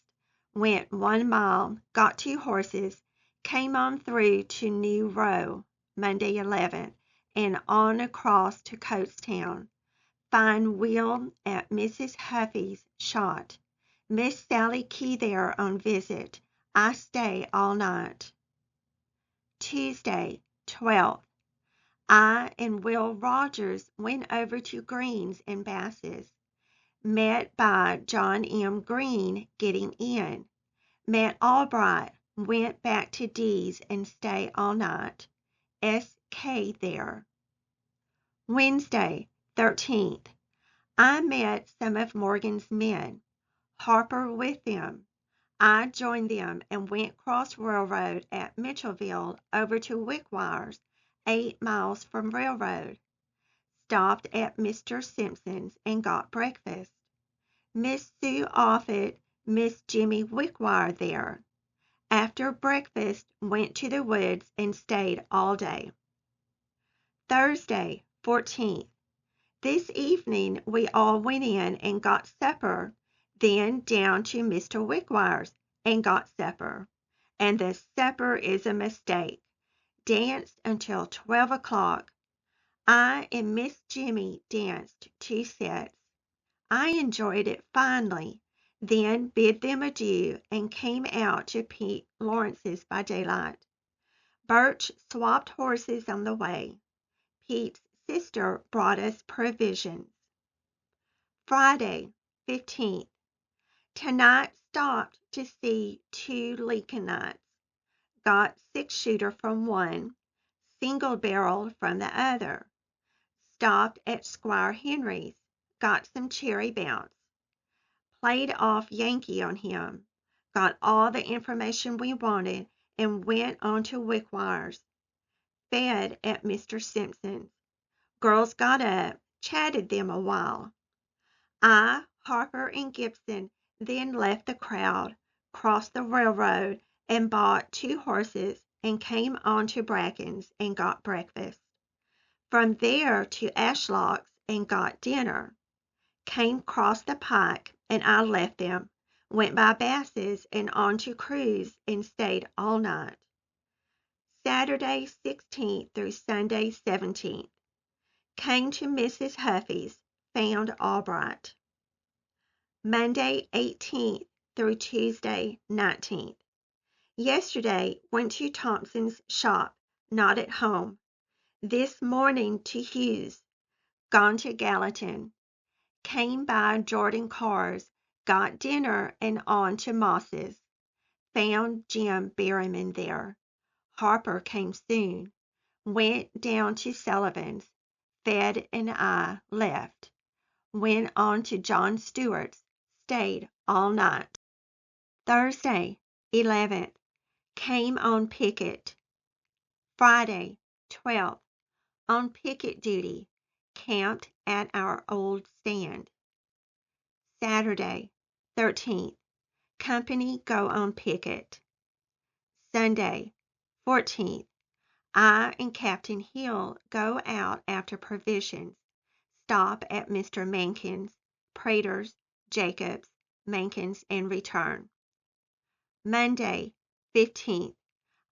went 1 mile, got 2 horses, came on through to New Row, Monday 11th, and on across to Coatstown. Find Will at Mrs. Huffy's shot. Miss Sally Key there on visit. I stay all night. Tuesday, 12th. I and Will Rogers went over to Green's and Bass's. Met by John M. Green getting in. Met Albright. Went back to D's and stay all night. S.K. there. Wednesday, 13th. I met some of Morgan's men. Harper with them. I joined them and went cross railroad at Mitchellville over to Wickwires, 8 miles from railroad. Stopped at Mr. Simpson's and got breakfast. Miss Sue Offutt, Miss Jimmy Wickwire there. After breakfast, went to the woods and stayed all day. Thursday, 14th. This evening we all went in and got supper, then down to Mr. Wickwire's and got supper. And the supper is a mistake. Danced until 12 o'clock. I and Miss Jimmy danced 2 sets. I enjoyed it finely, then bid them adieu and came out to Pete Lawrence's by daylight. Birch swapped horses on the way. Pete's sister brought us provisions. Friday, 15th. Tonight stopped to see 2 Lincolnites. Got 6-shooter from one, single barrel from the other. Stopped at Squire Henry's. Got some cherry bounce. Played off Yankee on him. Got all the information we wanted and went on to Wickwire's. Fed at Mr. Simpson's. Girls got up, chatted them a while. I, Harper, and Gibson then left the crowd, crossed the railroad, and bought 2 horses and came on to Bracken's and got breakfast. From there to Ashlock's and got dinner. Came across the pike and I left them, went by Bass's and on to Cruz and stayed all night. Saturday, 16th through Sunday, 17th. Came to Mrs. Huffy's, found Albright. Monday, 18th through Tuesday, 19th. Yesterday went to Thompson's shop, not at home. This morning to Hughes, gone to Gallatin. Came by Jordan Cars, got dinner and on to Moss's. found Jim Berryman there. Harper came soon, went down to Sullivan's, Fed and I left, went on to John Stewart's, stayed all night. Thursday, 11th, came on picket. Friday, 12th, on picket duty, camped at our old stand. Saturday, 13th, company go on picket. Sunday, 14th, I and Captain Hill go out after provisions, stop at Mr. Mankin's, Prater's, Jacobs, Mankin's, and return. Monday, 15th,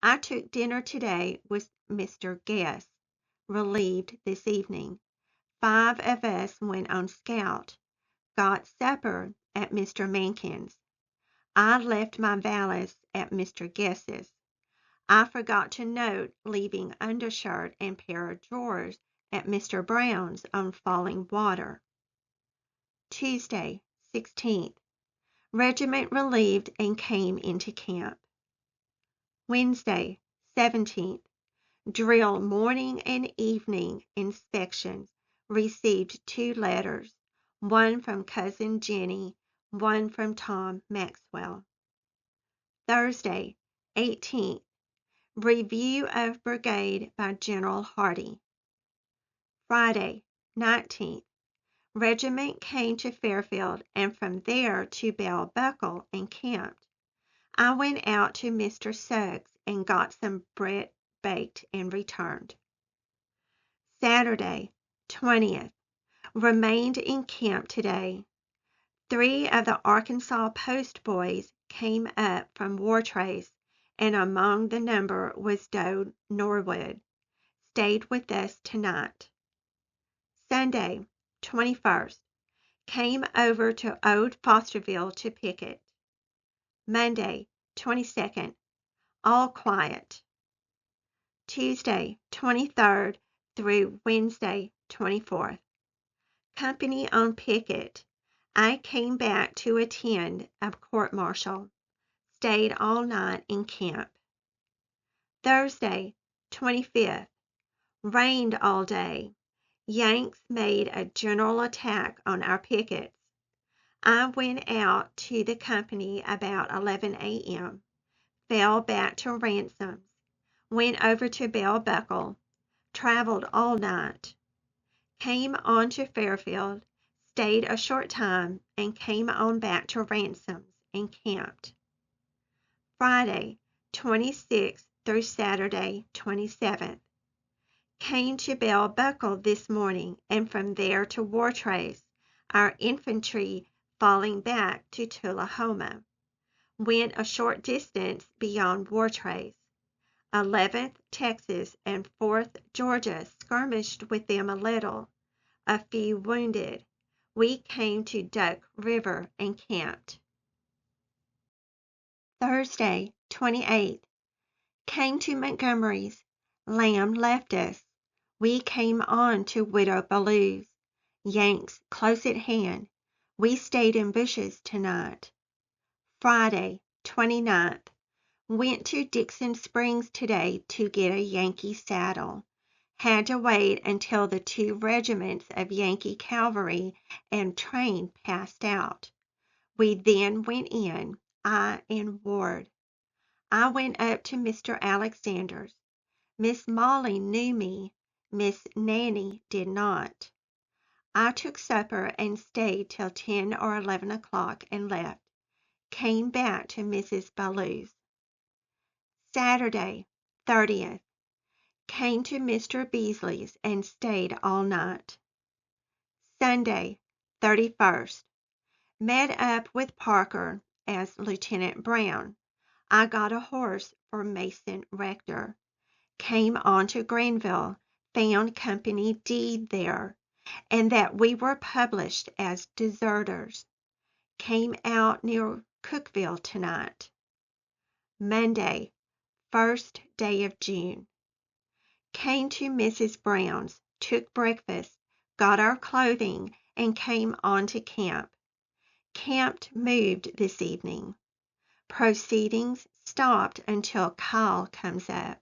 I took dinner today with Mr. Guest, relieved this evening. 5 of us went on scout, got supper at Mr. Mankin's. I left my valise at Mr. Guest's. I forgot to note leaving undershirt and pair of drawers at Mr. Brown's on Falling Water. Tuesday, 16th. Regiment relieved and came into camp. Wednesday, 17th. Drill morning and evening inspections. Received 2 letters, one from Cousin Jenny, one from Tom Maxwell. Thursday, 18th. Review of brigade by General Hardee. Friday, 19th. Regiment came to Fairfield and from there to Bell Buckle and camped. I went out to Mr. Suggs and got some bread baked and returned. Saturday, 20th. Remained in camp today. 3 of the Arkansas Post boys came up from Wartrace, and among the number was Dodd Norwood. Stayed with us tonight. Sunday, 21st. Came over to Old Fosterville to picket. Monday, 22nd. All quiet. Tuesday, 23rd through Wednesday, 24th. Company on picket. I came back to attend a court-martial. Stayed all night in camp. Thursday, 25th. Rained all day. Yanks made a general attack on our pickets. I went out to the company about 11 a.m., fell back to Ransom's, went over to Bell Buckle, traveled all night, came on to Fairfield, stayed a short time, and came on back to Ransom's and camped. Friday, 26th through Saturday, 27th. Came to Bell Buckle this morning and from there to Wartrace, our infantry falling back to Tullahoma. Went a short distance beyond Wartrace. 11th Texas and 4th Georgia skirmished with them a little. A few wounded. We came to Duck River and camped. Thursday, 28th. Came to Montgomery's. Lamb left us. We came on to Widow Ballew's. Yanks close at hand. We stayed in bushes tonight. Friday, 29th. Went to Dixon Springs today to get a Yankee saddle. Had to wait until the 2 regiments of Yankee cavalry and train passed out. We then went in, I and Ward. I went up to Mr. Alexander's. Miss Molly knew me. Miss Nanny did not. I took supper and stayed till 10 or 11 o'clock and left. Came back to Mrs. Ballew's. Saturday, 30th. Came to Mr. Beasley's and stayed all night. Sunday, 31st. Met up with Parker as Lieutenant Brown. I got a horse for Mason Rector. Came on to Granville, found Company D there, and that we were published as deserters. Came out near Cookville tonight. Monday, 1st day of June. Came to Mrs. Brown's, took breakfast, got our clothing, and came on to camp. Camped moved this evening. Proceedings stopped until call comes up.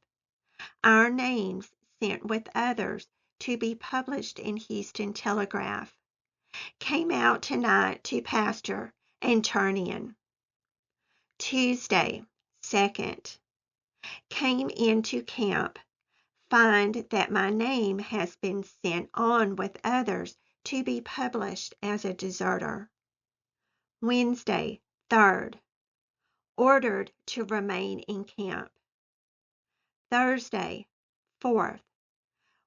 Our names sent with others to be published in Houston Telegraph. Came out tonight to pasture and turn in. Tuesday, 2nd. Came into camp. Find that my name has been sent on with others to be published as a deserter. Wednesday, 3rd. Ordered to remain in camp. Thursday, 4th.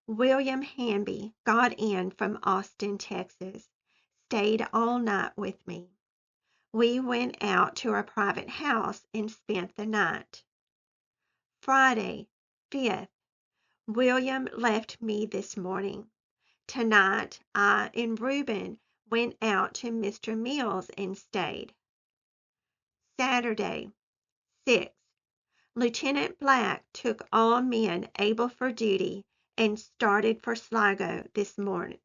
William Hanby got in from Austin, Texas. Stayed all night with me. We went out to a private house and spent the night. Friday, 5th. William left me this morning. Tonight, I and Reuben went out to Mr. Mills and stayed. Saturday, 6th. Lieutenant Black took all men able for duty and started for Sligo this morning.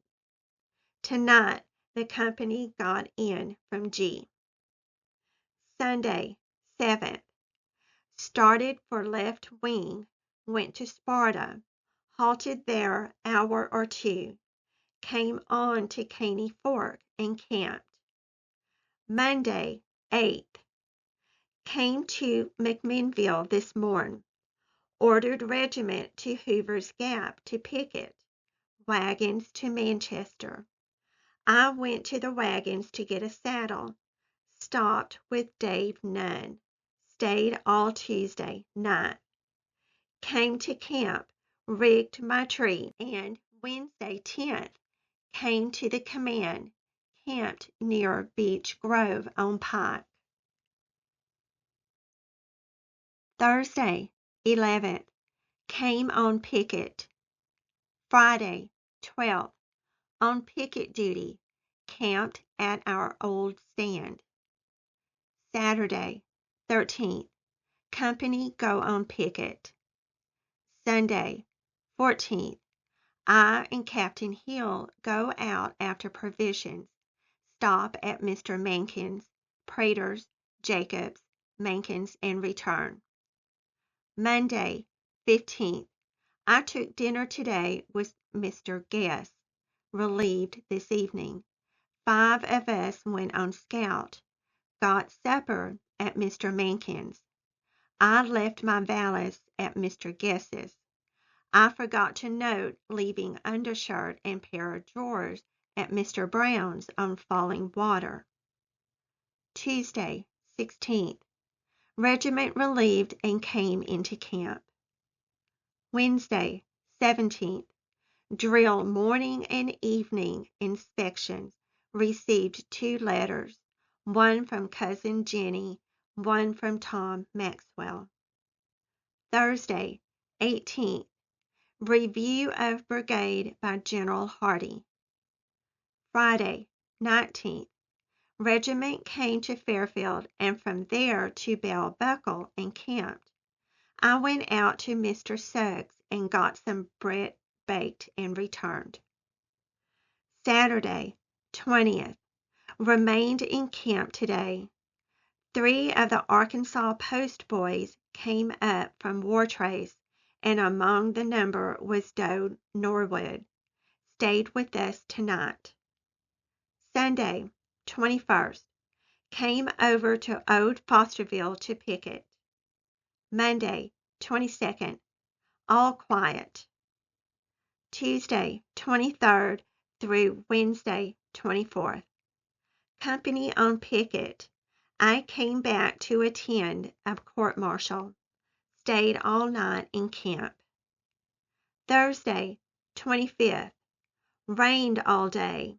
Tonight, the company got in from G. Sunday, 7th. Started for left wing, went to Sparta, halted there hour or two, came on to Caney Fork and camped. Monday, 8th. Came to McMinnville this morn. Ordered regiment to Hoover's Gap to picket. Wagons to Manchester. I went to the wagons to get a saddle. Stopped with Dave Nunn. Stayed all Tuesday night. Came to camp, rigged my tree, and Wednesday, 10th, came to the command, camped near Beech Grove on Pike. Thursday, 11th, came on picket. Friday, 12th, on picket duty, camped at our old stand. Saturday, 13th, company go on picket. Sunday, 14th, I and Captain Hill go out after provisions, stop at Mr. Mankin's, Prater's, Jacobs, Mankin's, and return. Monday, 15th, I took dinner today with Mr. Guest, relieved this evening. 5 of us went on scout, got supper at Mr. Mankin's. I left my valise at Mr. Guest's. I forgot to note leaving undershirt and pair of drawers at Mr. Brown's on Falling Water. Tuesday, 16th. Regiment relieved and came into camp. Wednesday, 17th. Drill morning and evening inspections. Received 2 letters, one from Cousin Jenny, one from Tom Maxwell. Thursday, 18th. Review of brigade by General Hardee. Friday, 19th. Regiment came to Fairfield and from there to Bell Buckle and camped. I went out to Mr. Suggs and got some bread baked and returned. Saturday, 20th. Remained in camp today. 3 of the Arkansas Post boys came up from Wartrace, and among the number was Dodd Norwood. Stayed with us tonight. Sunday, 21st. Came over to Old Fosterville to picket. Monday, 22nd. All quiet. Tuesday, 23rd through Wednesday, 24th. Company on picket. I came back to attend a court-martial. Stayed all night in camp. Thursday, 25th. Rained all day.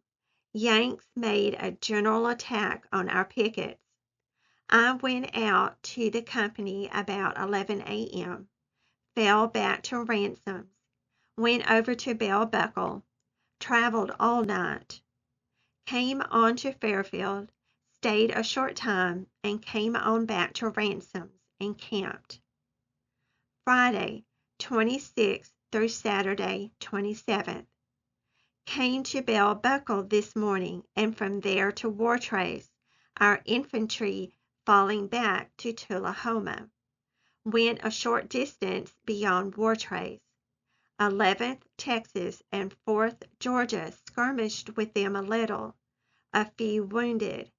Yanks made a general attack on our pickets. I went out to the company about 11 a.m., fell back to Ransom's, went over to Bell Buckle, traveled all night, came on to Fairfield, stayed a short time, and came on back to Ransom's and camped. Friday, 26th through Saturday, 27th. Came to Bell Buckle this morning and from there to Wartrace. Our infantry falling back to Tullahoma. Went a short distance beyond Wartrace. 11th Texas and 4th Georgia skirmished with them a little. A few wounded.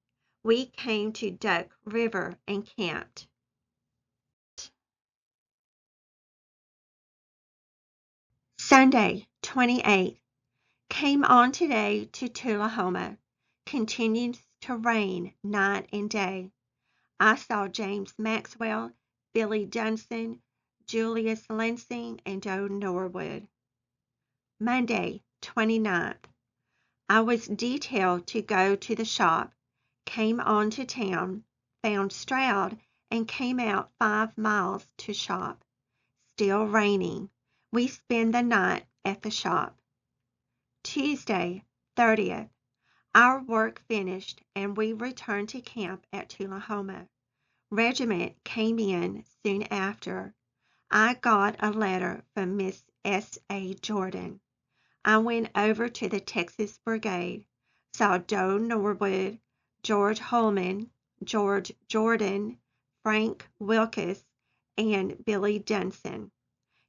We came to Duck River and camped. Sunday, 28th. Came on today to Tullahoma. Continues to rain night and day. I saw James Maxwell, Billy Dunson, Julius Lansing, and Joe Norwood. Monday, 29th. I was detailed to go to the shop. Came on to town, found Stroud, and came out 5 miles to shop. Still raining. We spend the night at the shop. Tuesday, 30th. Our work finished, and we returned to camp at Tullahoma. Regiment came in soon after. I got a letter from Miss S.A. Jordan. I went over to the Texas Brigade, saw Joe Norwood, George Holman, George Jordan, Frank Wilkes, and Billy Dunson.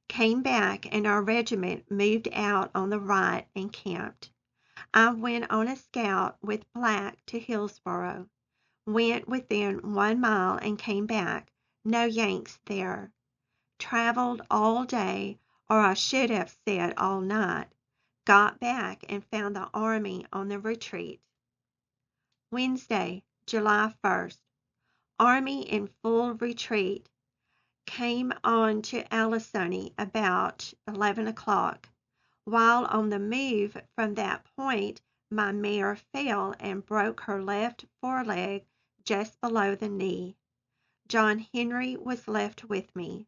Came back and our regiment moved out on the right and camped. I went on a scout with Black to Hillsboro. Went within 1 mile and came back. No Yanks there. Traveled all day, or I should have said all night. Got back and found the army on the retreat. Wednesday, July 1st. Army in full retreat. Came on to Allisoney about 11 o'clock. While on the move from that point, my mare fell and broke her left foreleg just below the knee. John Henry was left with me.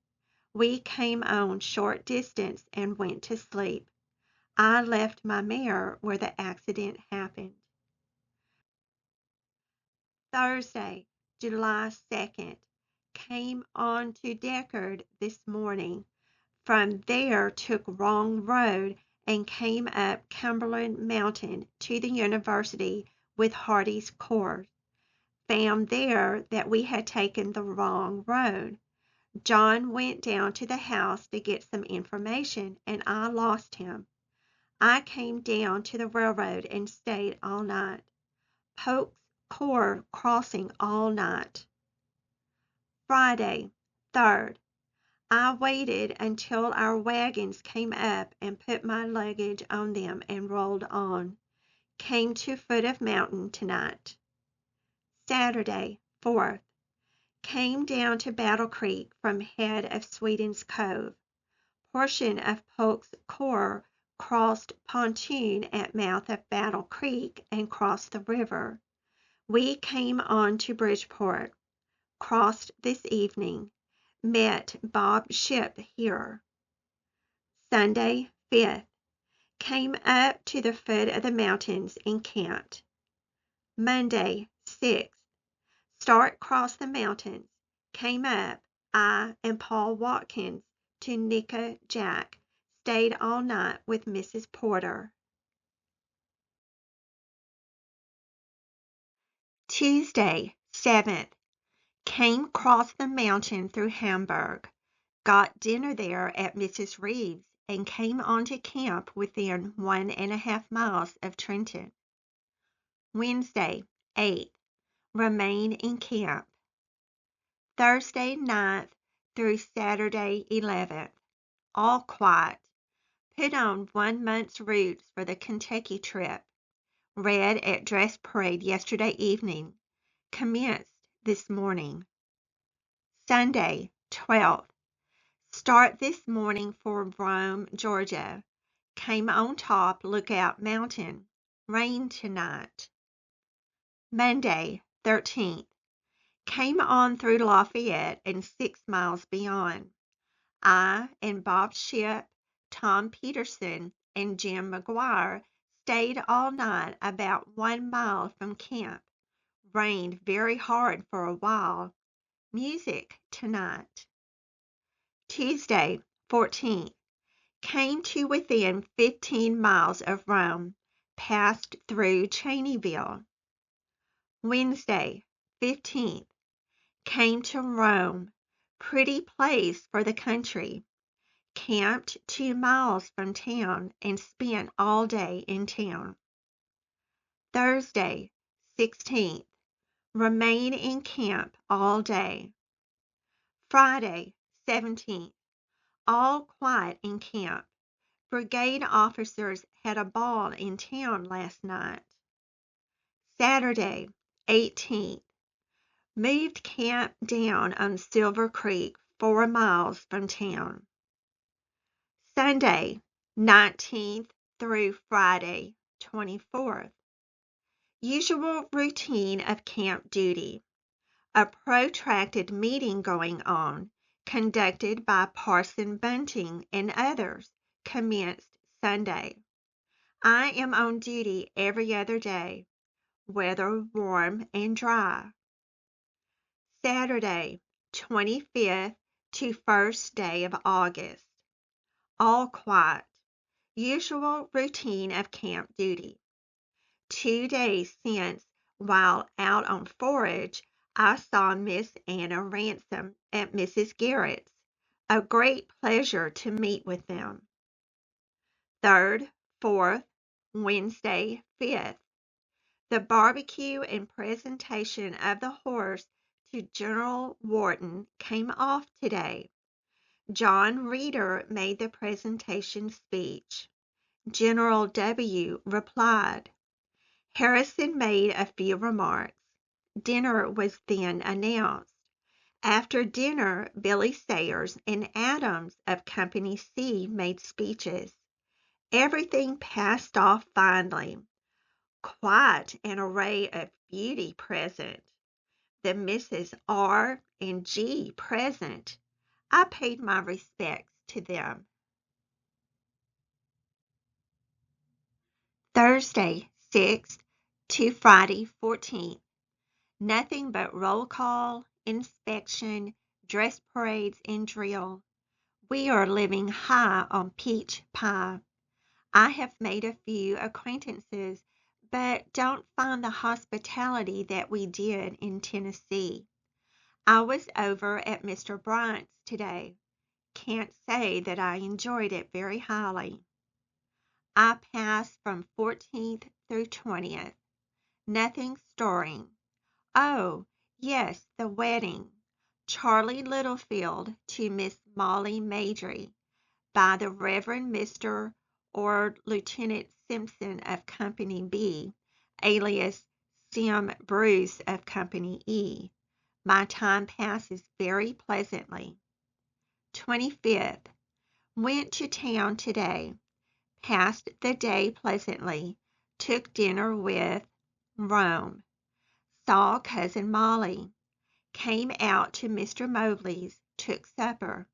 We came on short distance and went to sleep. I left my mare where the accident happened. Thursday, July 2nd. Came on to Deckard this morning. From there took wrong road and came up Cumberland Mountain to the university with Hardee's Corps. Found there that we had taken the wrong road. John went down to the house to get some information, and I lost him. I came down to the railroad and stayed all night. Polk's Corps crossing all night. Friday, 3rd. I waited until our wagons came up and put my luggage on them and rolled on. Came to foot of mountain tonight. Saturday, 4th. Came down to Battle Creek from head of Sweeten's Cove. Portion of Polk's Corps crossed pontoon at mouth of Battle Creek and crossed the river. We came on to Bridgeport. Crossed this evening. Met Bob's ship here. Sunday, 5th. Came up to the foot of the mountains and camped. Monday, 6th. Start across the mountains. Came up, I and Paul Watkins, to Nicka Jack. Stayed all night with Mrs. Porter. Tuesday, 7th. Came across the mountain through Hamburg. Got dinner there at Mrs. Reeves and came on to camp within 1½ miles of Trenton. Wednesday, 8th. Remain in camp. Thursday, 9th through Saturday, 11th. All quiet. Put on 1 month's roots for the Kentucky trip. Read at dress parade yesterday evening. Commenced this morning. Sunday, 12th. Start this morning for Rome, Georgia. Came on top Lookout Mountain. Rain tonight. Monday, 13th. Came on through Lafayette and 6 miles beyond. I and Bob's ship, Tom Peterson, and Jim McGuire stayed all night about 1 mile from camp. Rained very hard for a while. Music tonight. Tuesday, 14th. Came to within 15 miles of Rome. Passed through Cheneyville. Wednesday, 15th. Came to Rome, pretty place for the country. Camped 2 miles from town and spent all day in town. Thursday, 16th. Remain in camp all day. Friday, 17th. All quiet in camp. Brigade officers had a ball in town last night. Saturday, 18th. Moved camp down on Silver Creek 4 miles from town. Sunday, 19th through Friday, 24th. Usual routine of camp duty. A protracted meeting going on, conducted by Parson Bunting and others, commenced Sunday. I am on duty every other day, weather warm and dry. Saturday, 25th to 1st day of August. All quiet. Usual routine of camp duty. 2 days since, while out on forage, I saw Miss Anna Ransom at Mrs. Garrett's. A great pleasure to meet with them. 3rd, 4th, Wednesday, 5th. The barbecue and presentation of the horse to General Wharton came off today. John Reeder made the presentation speech. General W. replied. Harrison made a few remarks. Dinner was then announced. After dinner, Billy Sayers and Adams of Company C made speeches. Everything passed off finely. Quite an array of beauty present. The Misses R. and G. present. I paid my respects to them. Thursday, 6th to Friday, 14th. Nothing but roll call, inspection, dress parades, and drill. We are living high on peach pie. I have made a few acquaintances, but don't find the hospitality that we did in Tennessee. I was over at Mr. Bryant's today. Can't say that I enjoyed it very highly. I passed from 14th through 20th. Nothing stirring. Oh, yes, the wedding. Charlie Littlefield to Miss Molly Majory by the Reverend Mr. or Lieutenant Simpson of Company B, alias Sim Bruce of Company E. My time passes very pleasantly. 25th. Went to town today. Passed the day pleasantly. Took dinner with Rome. Saw Cousin Molly. Came out to Mr. Mobley's. Took supper.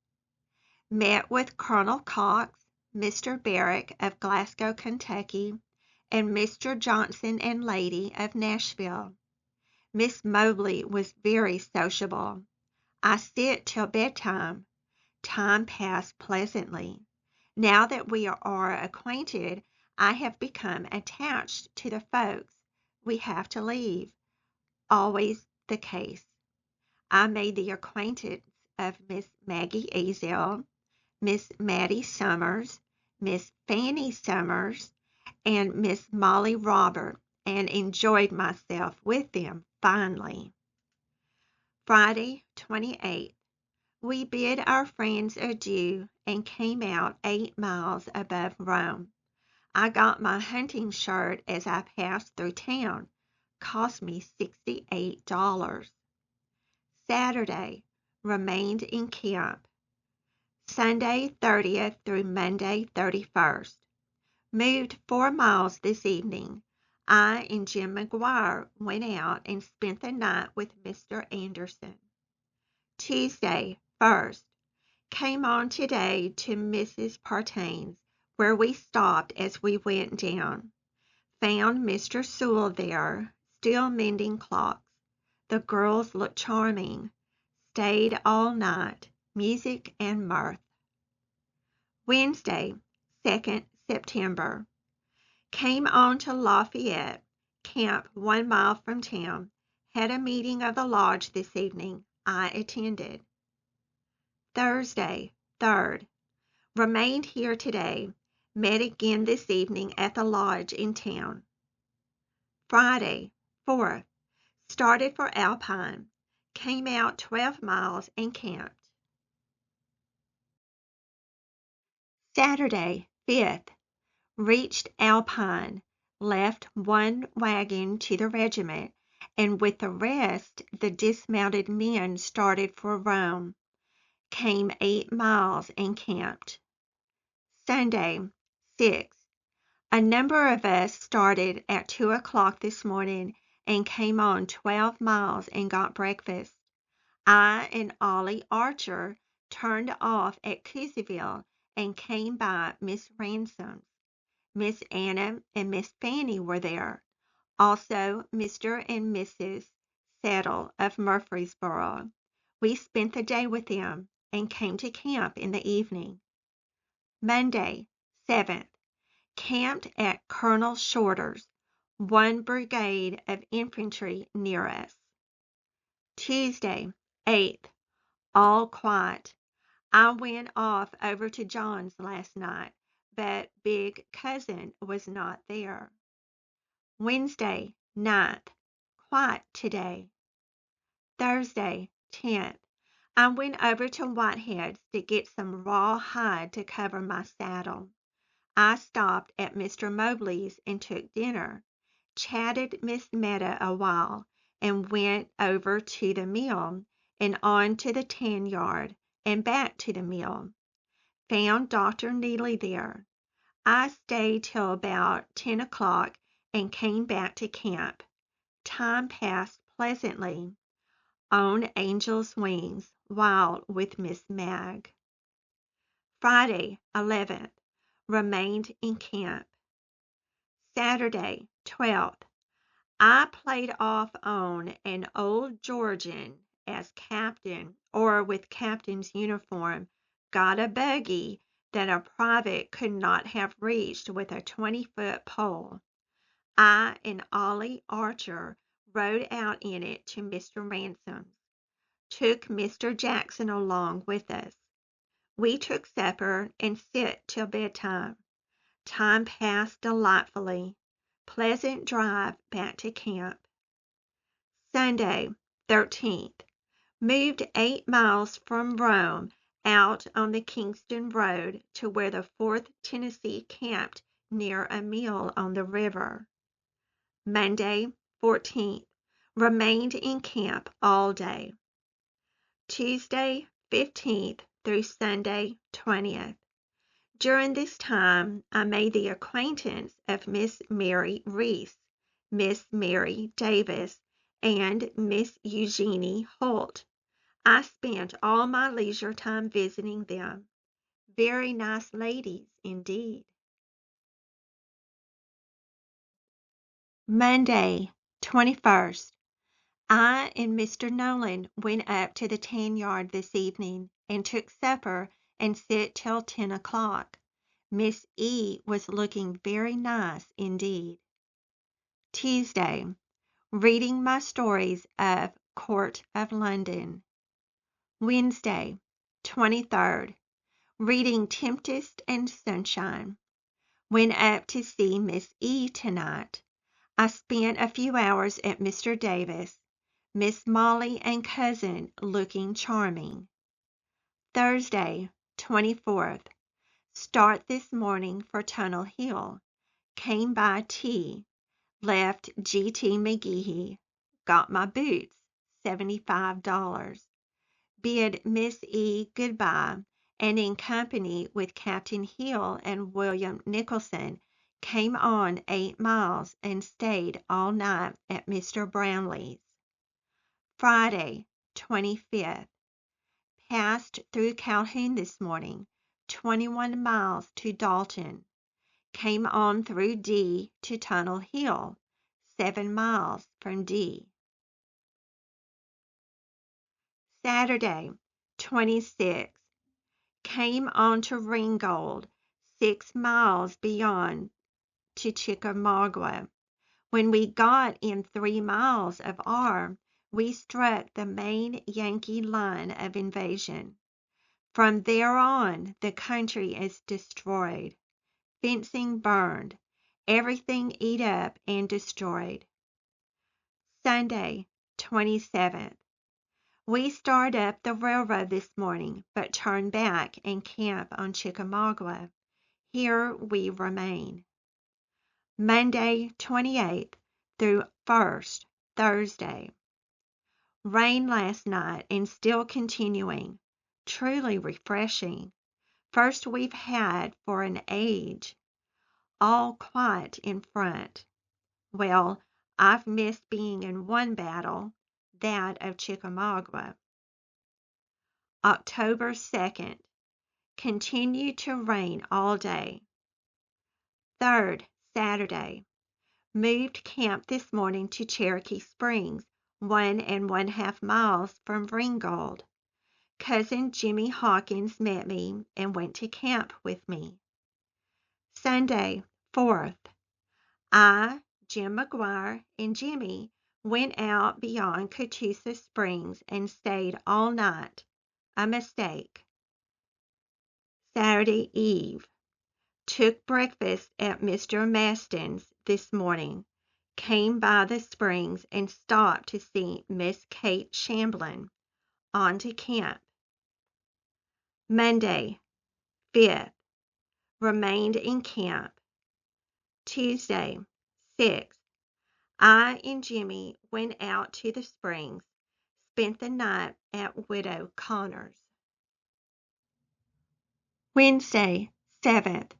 Met with Colonel Cox, Mr. Barrick of Glasgow, Kentucky, and Mr. Johnson and lady of Nashville. Miss Mobley was very sociable. I sit till bedtime. Time passed pleasantly. Now that we are acquainted, I have become attached to the folks we have to leave. Always the case. I made the acquaintance of Miss Maggie Azell, Miss Mattie Summers, Miss Fanny Summers, and Miss Molly Robert, and enjoyed myself with them finely. Friday, 28th. We bid our friends adieu and came out 8 miles above Rome. I got my hunting shirt as I passed through town. Cost me $68. Saturday, remained in camp. Sunday, 30th through Monday, 31st. Moved 4 miles this evening. I and Jim McGuire went out and spent the night with Mr. Anderson. Tuesday, 1st. Came on today to Mrs. Partain's, where we stopped as we went down. Found Mr. Sewell there, still mending clocks. The girls looked charming. Stayed all night. Music and mirth. Wednesday, 2nd September. Came on to Lafayette, camp 1 mile from town. Had a meeting of the lodge this evening. I attended. Thursday, 3rd. Remained here today. Met again this evening at the lodge in town. Friday, 4th. Started for Alpine. Came out 12 miles and camped. Saturday, 5th. Reached Alpine. Left one wagon to the regiment, and with the rest the dismounted men started for Rome. Came 8 miles and camped. Sunday, 6th. A number of us started at 2 o'clock this morning and came on 12 miles and got breakfast. I and Ollie Archer turned off at Cooseville and came by Miss Ransom's. Miss Anna and Miss Fanny were there, also Mr. and Mrs. Settle of Murfreesboro. We spent the day with them and came to camp in the evening. Monday, 7th. Camped at Colonel Shorter's, one brigade of infantry near us. Tuesday, 8th. All quiet. I went off over to John's last night, but big cousin was not there. Wednesday, 9th. Quiet today. Thursday, 10th. I went over to Whitehead's to get some raw hide to cover my saddle. I stopped at Mr. Mobley's and took dinner, chatted Miss Meta a while, and went over to the mill and on to the tan yard and back to the mill. Found Dr. Neely there. I stayed till about 10 o'clock and came back to camp. Time passed pleasantly on angel's wings while with Miss Mag. Friday, 11th. Remained in camp. Saturday, 12th. I played off on an old Georgian as captain, or with captain's uniform, got a buggy that a private could not have reached with a 20-foot pole. I and Ollie Archer rode out in it to Mr. Ransom's. Took Mr. Jackson along with us. We took supper and sit till bedtime. Time passed delightfully. Pleasant drive back to camp. Sunday, 13th. Moved 8 miles from Rome out on the Kingston Road to where the 4th Tennessee camped near a mill on the river. Monday, 14th. Remained in camp all day. Tuesday, 15th through Sunday, 20th. During this time, I made the acquaintance of Miss Mary Reese, Miss Mary Davis, and Miss Eugenie Holt. I spent all my leisure time visiting them. Very nice ladies indeed. Monday, 21st. I and Mr. Nolan went up to the tan yard this evening and took supper and sit till 10 o'clock. Miss E. was looking very nice indeed. Tuesday. Reading my stories of Court of London. Wednesday, 23rd. Reading Tempest and Sunshine. Went up to see Miss E. tonight. I spent a few hours at Mr. Davis. Miss Molly and cousin looking charming. Thursday, 24th. Start this morning for Tunnel Hill. Came by tea. Left G.T. McGehee. Got my boots, $75. Bid Miss E. goodbye, and in company with Captain Hill and William Nicholson, came on 8 miles and stayed all night at Mr. Brownlee's. Friday, 25th. Passed through Calhoun this morning, 21 miles to Dalton. Came on through D to Tunnel Hill, 7 miles from D. Saturday, 26th. Came on to Ringgold, 6 miles beyond to Chickamauga. When we got in 3 miles of R, we struck the main Yankee line of invasion. From there on, the country is destroyed, fencing burned, everything eat up and destroyed. Sunday, 27th. We start up the railroad this morning, but turn back and camp on Chickamauga. Here we remain. Monday, 28th through 1st, Thursday. Rain last night and still continuing. Truly refreshing. First we've had for an age. All quiet in front. Well, I've missed being in one battle, that of Chickamauga. October 2nd. Continued to rain all day. 3rd, Saturday. Moved camp this morning to Cherokee Springs, 1½ miles from Ringgold. Cousin Jimmy Hawkins met me and went to camp with me. Sunday, 4th. I, Jim McGuire, and Jimmy went out beyond Catoosa Springs and stayed all night. A mistake. Saturday Eve. Took breakfast at Mr. Maston's this morning. Came by the springs and stopped to see Miss Kate Shamblin. On to camp. Monday, 5th. Remained in camp. Tuesday, 6th. I and Jimmy went out to the springs, spent the night at Widow Connor's. Wednesday, 7th.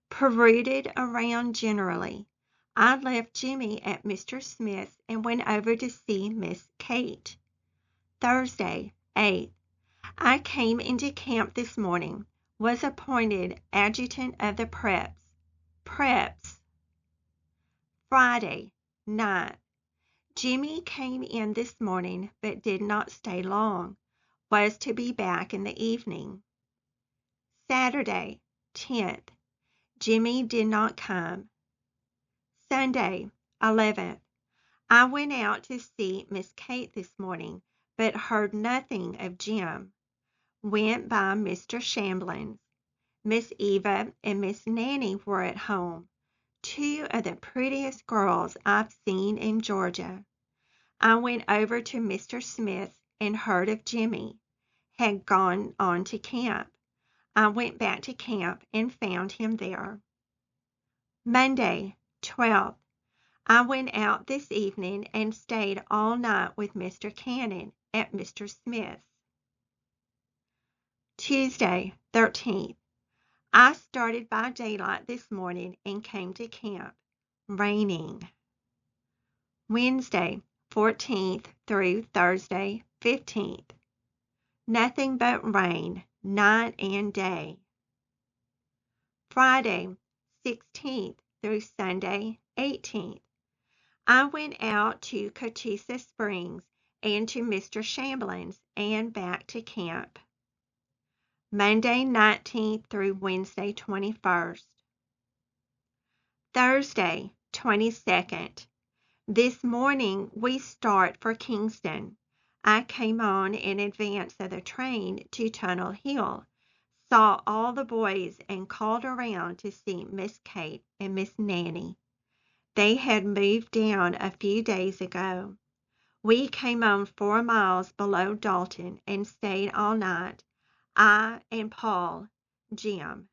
Peruded around generally. I left Jimmy at Mr. Smith's and went over to see Miss Kate. Thursday, 8th. I came into camp this morning. Was appointed adjutant of the Preps. Friday, 9th. Jimmy came in this morning but did not stay long. Was to be back in the evening. Saturday, 10th. Jimmy did not come. Sunday, 11th. I went out to see Miss Kate this morning, but heard nothing of Jim. Went by Mr. Shamblin's. Miss Eva and Miss Nanny were at home, 2 of the prettiest girls I've seen in Georgia. I went over to Mr. Smith's and heard of Jimmy. Had gone on to camp. I went back to camp and found him there. Monday, 12th. I went out this evening and stayed all night with Mr. Cannon at Mr. Smith's. Tuesday, 13th. I started by daylight this morning and came to camp. Raining. Wednesday, 14th through Thursday, 15th. Nothing but rain, night and day. Friday, 16th through Sunday, 18th. I went out to Catoosa Springs and to Mr. Shamblin's and back to camp. Monday, 19th through Wednesday, 21st. Thursday, 22nd. This morning we start for Kingston. I came on in advance of the train to Tunnel Hill, saw all the boys and called around to see Miss Kate and Miss Nanny. They had moved down a few days ago. We came on 4 miles below Dalton and stayed all night, I and Paul, Jim.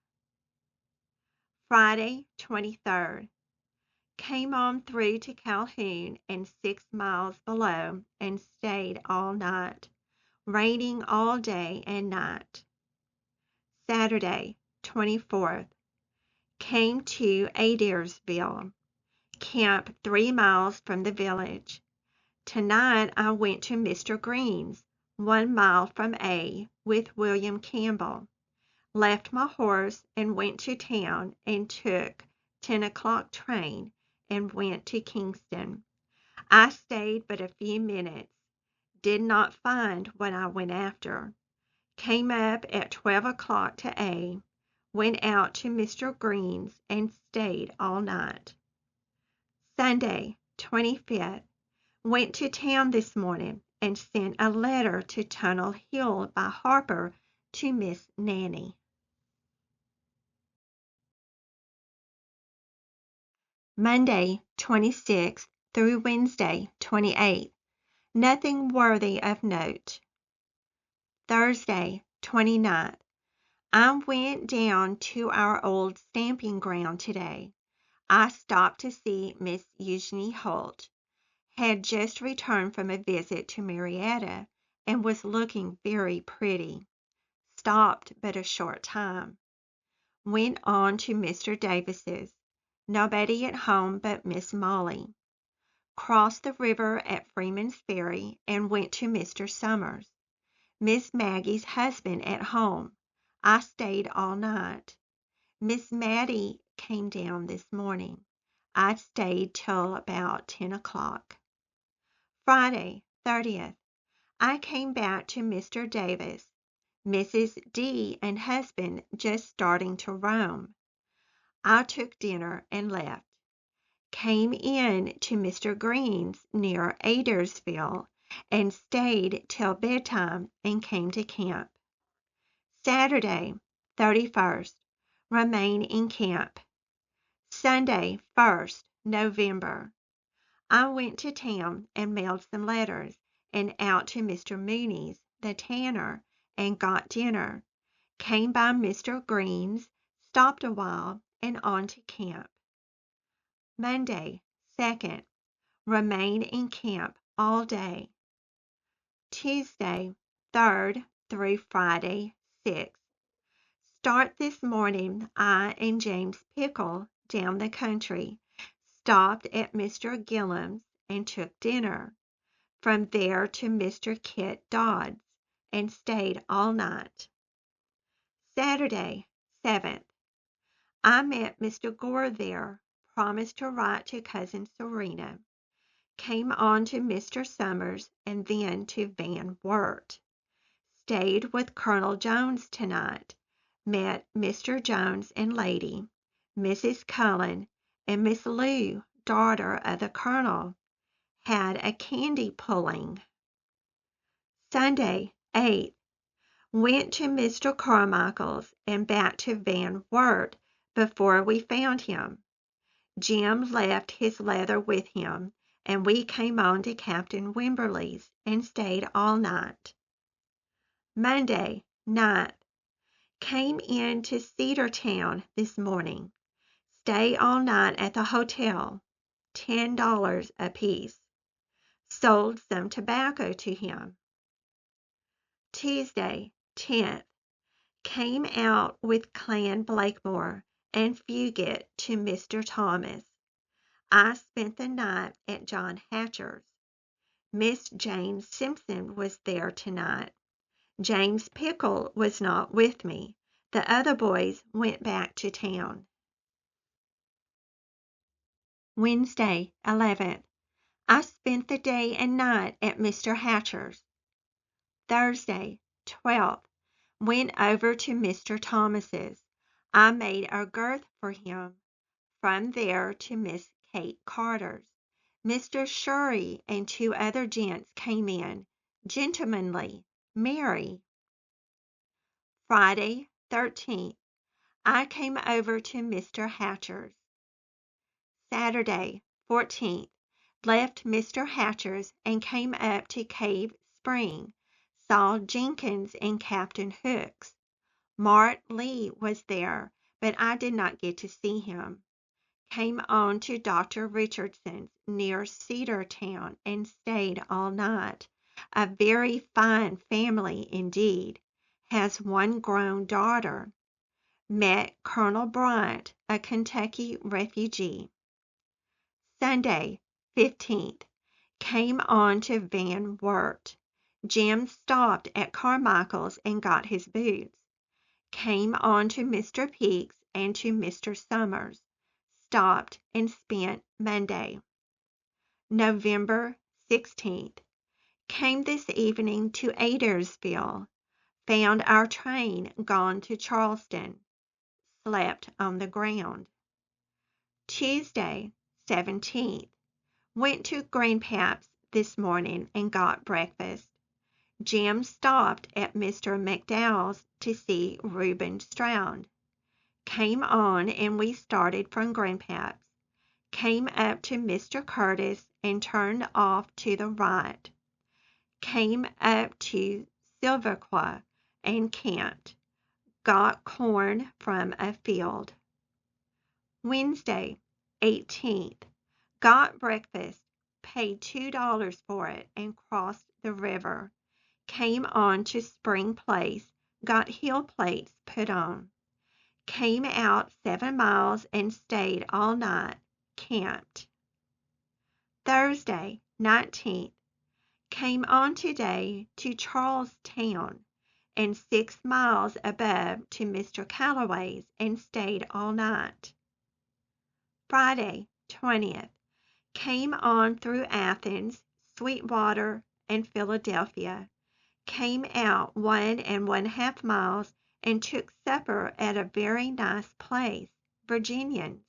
Friday, 23rd. Came on through to Calhoun and 6 miles below and stayed all night, raining all day and night. Saturday, 24th. Came to Adairsville, camp 3 miles from the village. Tonight I went to Mr. Green's, 1 mile from A, with William Campbell. Left my horse and went to town and took 10 o'clock train and went to Kingston. I stayed but a few minutes. Did not find what I went after. Came up at 12 o'clock to A. Went out to Mr. Green's and stayed all night. Sunday, 25th. Went to town this morning and sent a letter to Tunnel Hill by Harper to Miss Nanny. Monday, 26th through Wednesday, 28th. Nothing worthy of note. Thursday, 29th. I went down to our old stamping ground today. I stopped to see Miss Eugenie Holt. Had just returned from a visit to Marietta and was looking very pretty. Stopped but a short time. Went on to Mr. Davis's. Nobody at home but Miss Molly. Crossed the river at Freeman's Ferry and went to Mr. Summers. Miss Maggie's husband at home. I stayed all night. Miss Mattie came down this morning. I stayed till about 10 o'clock. Friday, 30th. I came back to Mr. Davis. Mrs. D. and husband just starting to roam. I took dinner and left. Came in to Mr. Green's near Adairsville and stayed till bedtime and came to camp. Saturday, 31st. Remain in camp. Sunday, 1st November. I went to town and mailed some letters and out to Mr. Mooney's, the tanner, and got dinner. Came by Mr. Green's, stopped a while, and on to camp. Monday, 2nd. Remain in camp all day. Tuesday, 3rd through Friday, 6th. Start this morning, I and James Pickle down the country. Stopped at Mr. Gillam's and took dinner. From there to Mr. Kit Dodd's and stayed all night. Saturday, 7th. I met Mr. Gore there, promised to write to Cousin Serena. Came on to Mr. Summers and then to Van Wert. Stayed with Colonel Jones tonight. Met Mr. Jones and lady, Mrs. Cullen, and Miss Lou, daughter of the Colonel. Had a candy pulling. Sunday, 8th. Went to Mr. Carmichael's and back to Van Wert before we found him. Jim left his leather with him, and we came on to Captain Wimberley's and stayed all night. Monday, 9th. Came in to Cedartown this morning. Stay all night at the hotel. $10 apiece. Sold some tobacco to him. Tuesday, 10th. Came out with Clan Blakemore and Fugit to Mr. Thomas. I spent the night at John Hatcher's. Miss Jane Simpson was there tonight. James Pickle was not with me. The other boys went back to town. Wednesday, 11th. I spent the day and night at Mr. Hatcher's. Thursday, 12th. Went over to Mr. Thomas's. I made a girth for him. From there to Miss Kate Carter's. Mr. Shurry and 2 other gents came in, gentlemanly, merry. Friday, 13th. I came over to Mr. Hatcher's. Saturday, 14th. Left Mr. Hatcher's and came up to Cave Spring. Saw Jenkins and Captain Hooks. Mart Lee was there, but I did not get to see him. Came on to Dr. Richardson's near Cedartown and stayed all night. A very fine family indeed. Has 1 grown daughter. Met Colonel Bryant, a Kentucky refugee. Sunday, 15th. Came on to Van Wert. Jim stopped at Carmichael's and got his boots. Came on to Mr. Peake's and to Mr. Summers. Stopped and spent Monday. November 16th. Came this evening to Adairsville. Found our train gone to Charleston. Slept on the ground. Tuesday, 17th. Went to Grandpap's this morning and got breakfast. Jim stopped at Mr. McDowell's to see Reuben Stroud. Came on and we started from Grandpap's. Came up to Mr. Curtis and turned off to the right. Came up to Silverqua and camped. Got corn from a field. Wednesday, 18th. Got breakfast, paid $2 for it, and crossed the river. Came on to Spring Place, got heel plates put on. Came out 7 miles and stayed all night, camped. Thursday, 19th. Came on today to Charlestown and 6 miles above to Mr. Calloway's and stayed all night. Friday, 20th. Came on through Athens, Sweetwater, and Philadelphia. Came out 1½ miles and took supper at a very nice place, Virginians.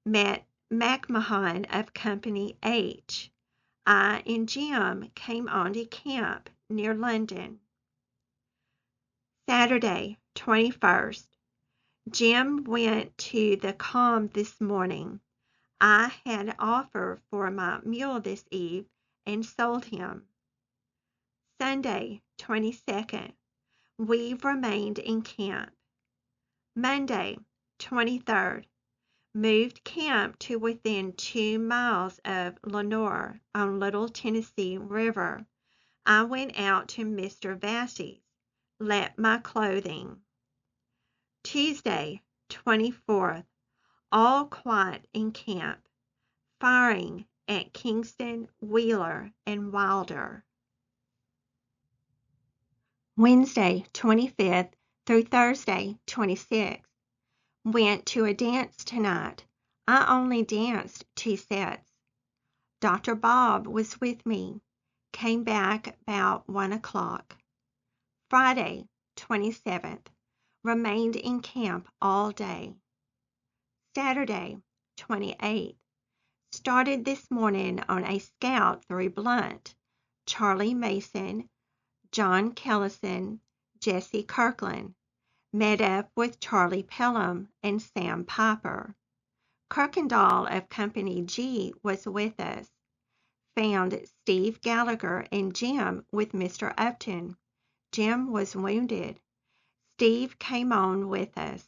Met McMahon of Company H. I and Jim came on to camp near London. Saturday, 21st. Jim went to the calm this morning. I had offer for my mule this eve and sold him. Sunday, 22nd. We remained in camp. Monday, 23rd. Moved camp to within 2 miles of Lenore on Little Tennessee River. I went out to Mr. Vassey's, let my clothing. Tuesday, 24th. All quiet in camp. Firing at Kingston, Wheeler, and Wilder. Wednesday, 25th through Thursday, 26th. Went to a dance tonight. I only danced 2 sets. Dr. Bob was with me. Came back about 1 o'clock. Friday, 27th. Remained in camp all day. Saturday, 28th. Started this morning on a scout through Blunt. Charlie Mason, John Kellison, Jesse Kirkland. Met up with Charlie Pelham and Sam Piper. Kirkendall of Company G was with us. Found Steve Gallagher and Jim with Mr. Upton. Jim was wounded. Steve came on with us.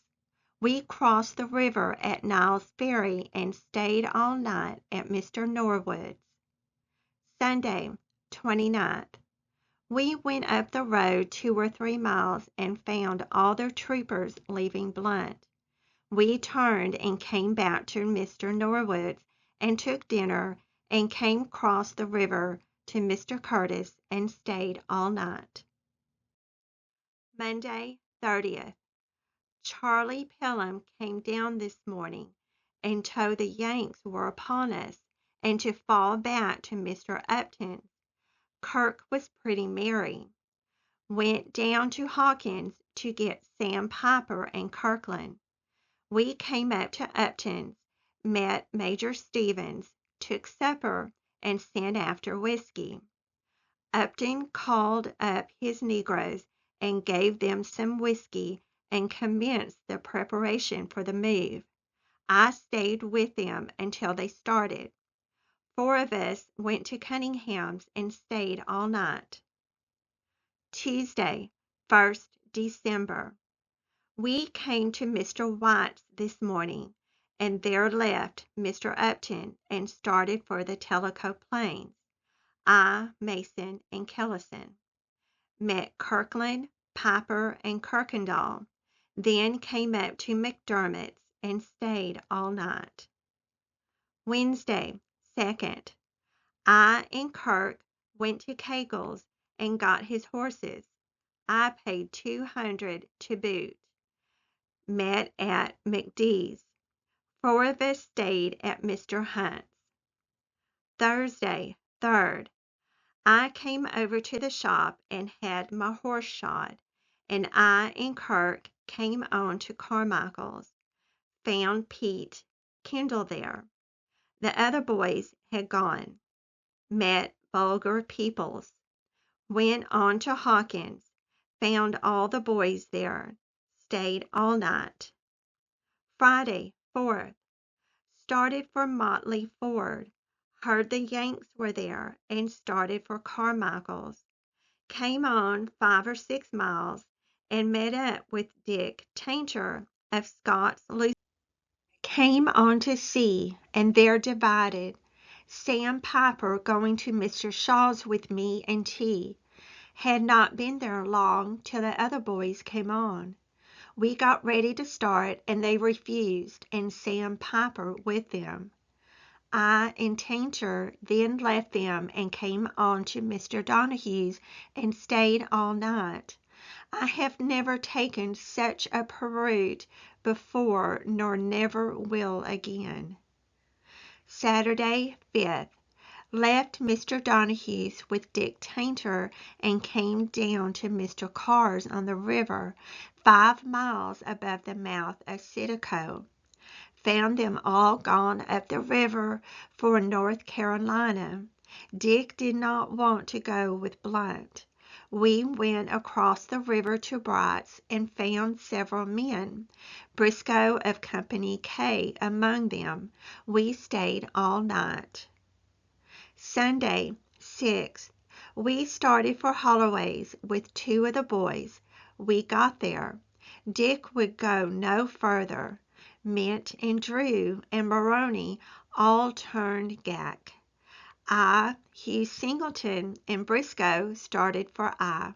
We crossed the river at Niles Ferry and stayed all night at Mr. Norwood's. Sunday, 29th. We went up the road 2 or 3 miles and found all the troopers leaving Blunt. We turned and came back to Mr. Norwood's and took dinner and came across the river to Mr. Curtis and stayed all night. Monday, 30th. Charlie Pelham came down this morning and told the Yanks were upon us and to fall back to Mr. Upton. Kirk was pretty merry. Went down to Hawkins to get Sam Piper and Kirkland. We came up to Upton's, met Major Stevens, took supper, and sent after whiskey. Upton called up his negroes and gave them some whiskey and commenced the preparation for the move. I stayed with them until they started. 4 of us went to Cunningham's and stayed all night. Tuesday, 1st December. We came to Mr. White's this morning, and there left Mr. Upton and started for the Tellico Plains. I, Mason, and Kellison. Met Kirkland, Piper, and Kirkendall, then came up to McDermott's and stayed all night. Wednesday, 2nd. I and Kirk went to Cagle's and got his horses. I paid $200 to boot. Met at McDee's. 4 of us stayed at Mr. Hunt's. Thursday, 3rd. I came over to the shop and had my horse shod, and I and Kirk came on to Carmichael's. Found Pete Kendall there. The other boys had gone. met vulgar peoples. Went on to Hawkins, found all the boys there, stayed all night. Friday, 4th. Started for Motley Ford, heard the Yanks were there, and started for Carmichael's. Came on 5 or 6 miles and met up with Dick Tainter of Scott's Lucy. Came on to sea, and there divided. Sam Piper going to Mr. Shaw's with me and tea. Had not been there long till the other boys came on. We got ready to start, and they refused, and Sam Piper with them. I and Tainter then left them and came on to Mr. Donahue's and stayed all night. I have never taken such a peroot before, nor never will again. Saturday, 5th. Left Mr. Donahue's with Dick Tainter and came down to Mr. Carr's on the river, 5 miles above the mouth of Sitico. Found them all gone up the river for North Carolina. Dick did not want to go with Blunt. We went across the river to Bright's and found several men, Briscoe of Company K among them. We stayed all night. Sunday, 6th. We started for Holloway's with 2 of the boys. We got there. Dick would go no further. Mint and Drew and Maroney all turned gack. I, Hugh Singleton, and Briscoe started for I.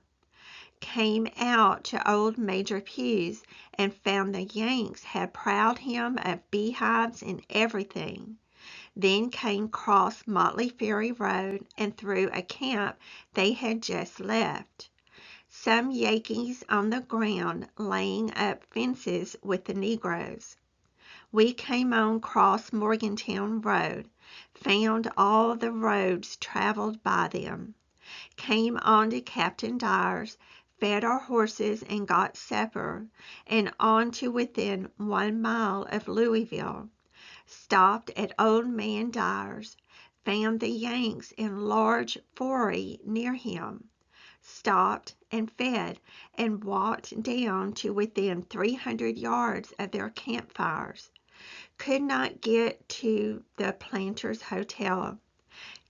Came out to old Major Pugh's and found the Yanks had proud him of beehives and everything. Then came cross Motley Ferry Road and through a camp they had just left. Some Yankees on the ground laying up fences with the negroes. We came on cross Morgantown Road, found all the roads traveled by them. Came on to Captain Dyer's, fed our horses and got supper, and on to within 1 mile of Louisville. Stopped at old man Dyer's, found the Yanks in large foray near him. Stopped and fed and walked down to within 300 yards of their campfires. Could not get to the Planters Hotel.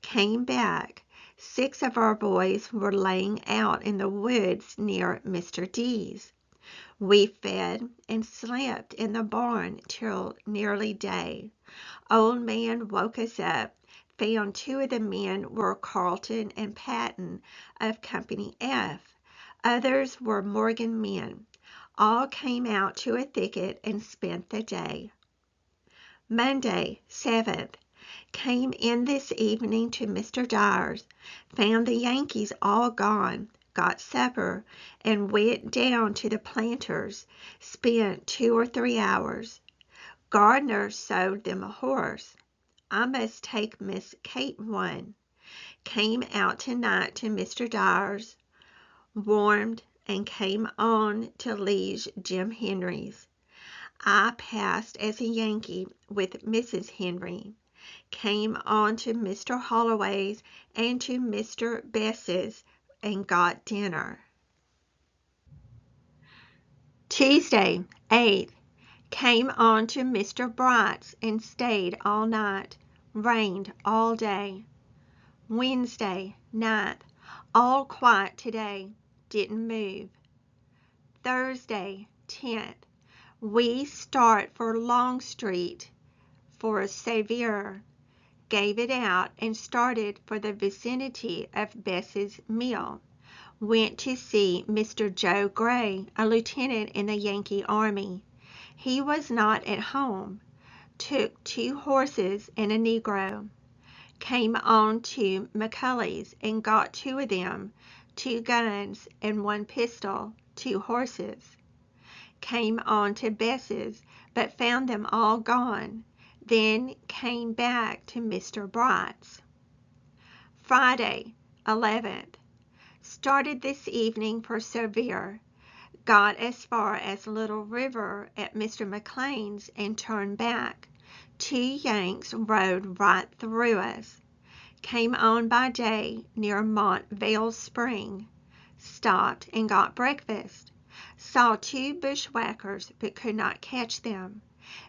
Came back. 6 of our boys were laying out in the woods near Mr. D's. We fed and slept in the barn till nearly day. Old man woke us up, found 2 of the men were Carlton and Patton of Company F. Others were Morgan men. All came out to a thicket and spent the day. Monday, 7th. Came in this evening to Mr. Dyer's, found the Yankees all gone, got supper, and went down to the Planters, spent 2 or 3 hours. Gardner sold them a horse. I must take Miss Kate one. Came out tonight to Mr. Dyer's, warmed, and came on to Liege Jim Henry's. I passed as a Yankee with Mrs. Henry. Came on to Mr. Holloway's and to Mr. Bess's and got dinner. Tuesday, 8th. Came on to Mr. Bright's and stayed all night. Rained all day. Wednesday, 9th. All quiet today. Didn't move. Thursday, 10th. We start for Longstreet for Sevier. Gave it out and started for the vicinity of Bess's Mill. Went to see Mr. Joe Gray, a lieutenant in the Yankee Army. He was not at home. Took 2 horses and a Negro. Came on to McCulley's and got 2 of them, 2 guns and 1 pistol, 2 horses. Came on to Bess's, but found them all gone. Then came back to Mr. Bright's. Friday, 11th. Started this evening for Sevier. Got as far as Little River at Mr. McLean's and turned back. 2 Yanks rode right through us. came on by day near Montvale Spring, stopped and got breakfast, saw 2 bushwhackers but could not catch them,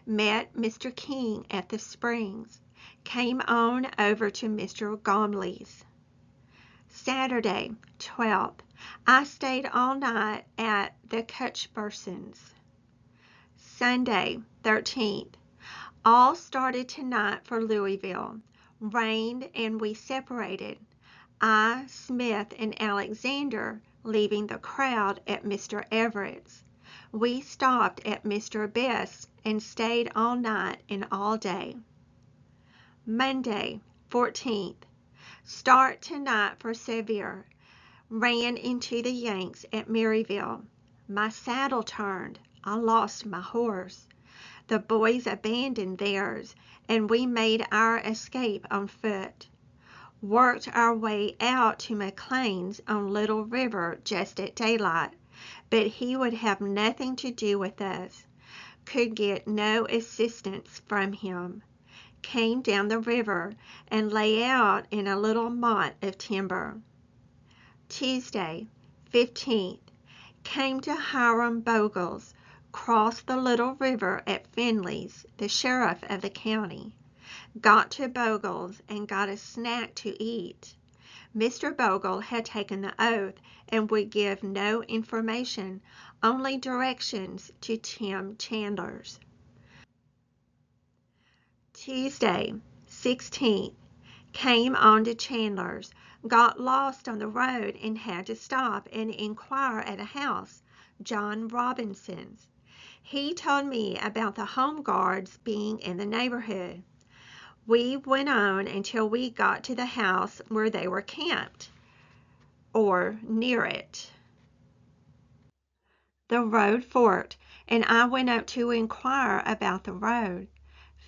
met Mr. King at the springs, came on over to Mr. Gomley's. Saturday, 12th, I stayed all night at the Cuthbertsons. Sunday, 13th, all started tonight for Louisville. Rained and we separated. I, Smith, and Alexander leaving the crowd at Mr. Everett's. We stopped at Mr. Best's and stayed all night and all day. Monday, 14th. Start tonight for Sevier. Ran into the Yanks at Maryville. My saddle turned. I lost my horse. The boys abandoned theirs, and we made our escape on foot. Worked our way out to McLean's on Little River just at daylight, but he would have nothing to do with us. Could get no assistance from him. Came down the river and lay out in a little motte of timber. Tuesday, 15th. Came to Hiram Bogle's, crossed the Little River at Finley's, the sheriff of the county. Got to Bogle's and got a snack to eat. Mr. Bogle had taken the oath and would give no information, only directions to Tim Chandler's. Tuesday, 16th. Came on to Chandler's, got lost on the road and had to stop and inquire at a house, John Robinson's. He told me about the home guards being in the neighborhood. We went on until we got to the house where they were camped, or near it. The road forked, and I went up to inquire about the road.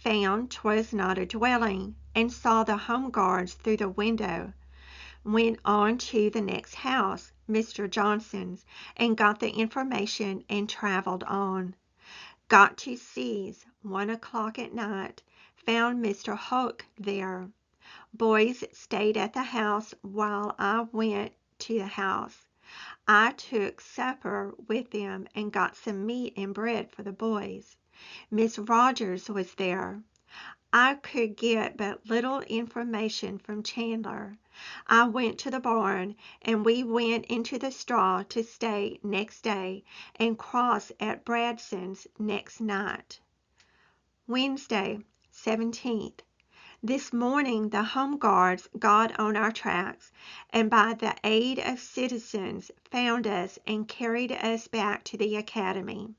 Found 'twas not a dwelling, and saw the home guards through the window. Went on to the next house, Mr. Johnson's, and got the information and traveled on. Got to C's, 1 o'clock at night. Found Mr. Hoke there. Boys stayed at the house while I went to the house. I took supper with them and got some meat and bread for the boys. Miss Rogers was there. I could get but little information from Chandler. I went to the barn, and we went into the straw to stay next day and cross at Bradson's next night. Wednesday, 17th. This morning the home guards got on our tracks, and by the aid of citizens found us and carried us back to the academy.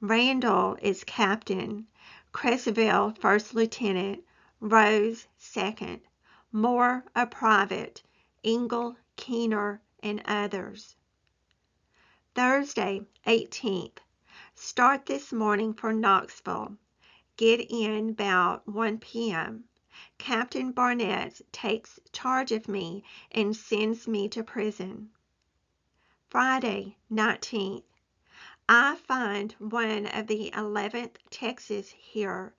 Randall is captain, Cresville first lieutenant, Rose second, Moore a private, Engel, Keener, and others. Thursday, 18th. Start this morning for Knoxville. Get in about 1 p.m. Captain Barnett takes charge of me and sends me to prison. Friday, 19th. I find one of the 11th Texas here,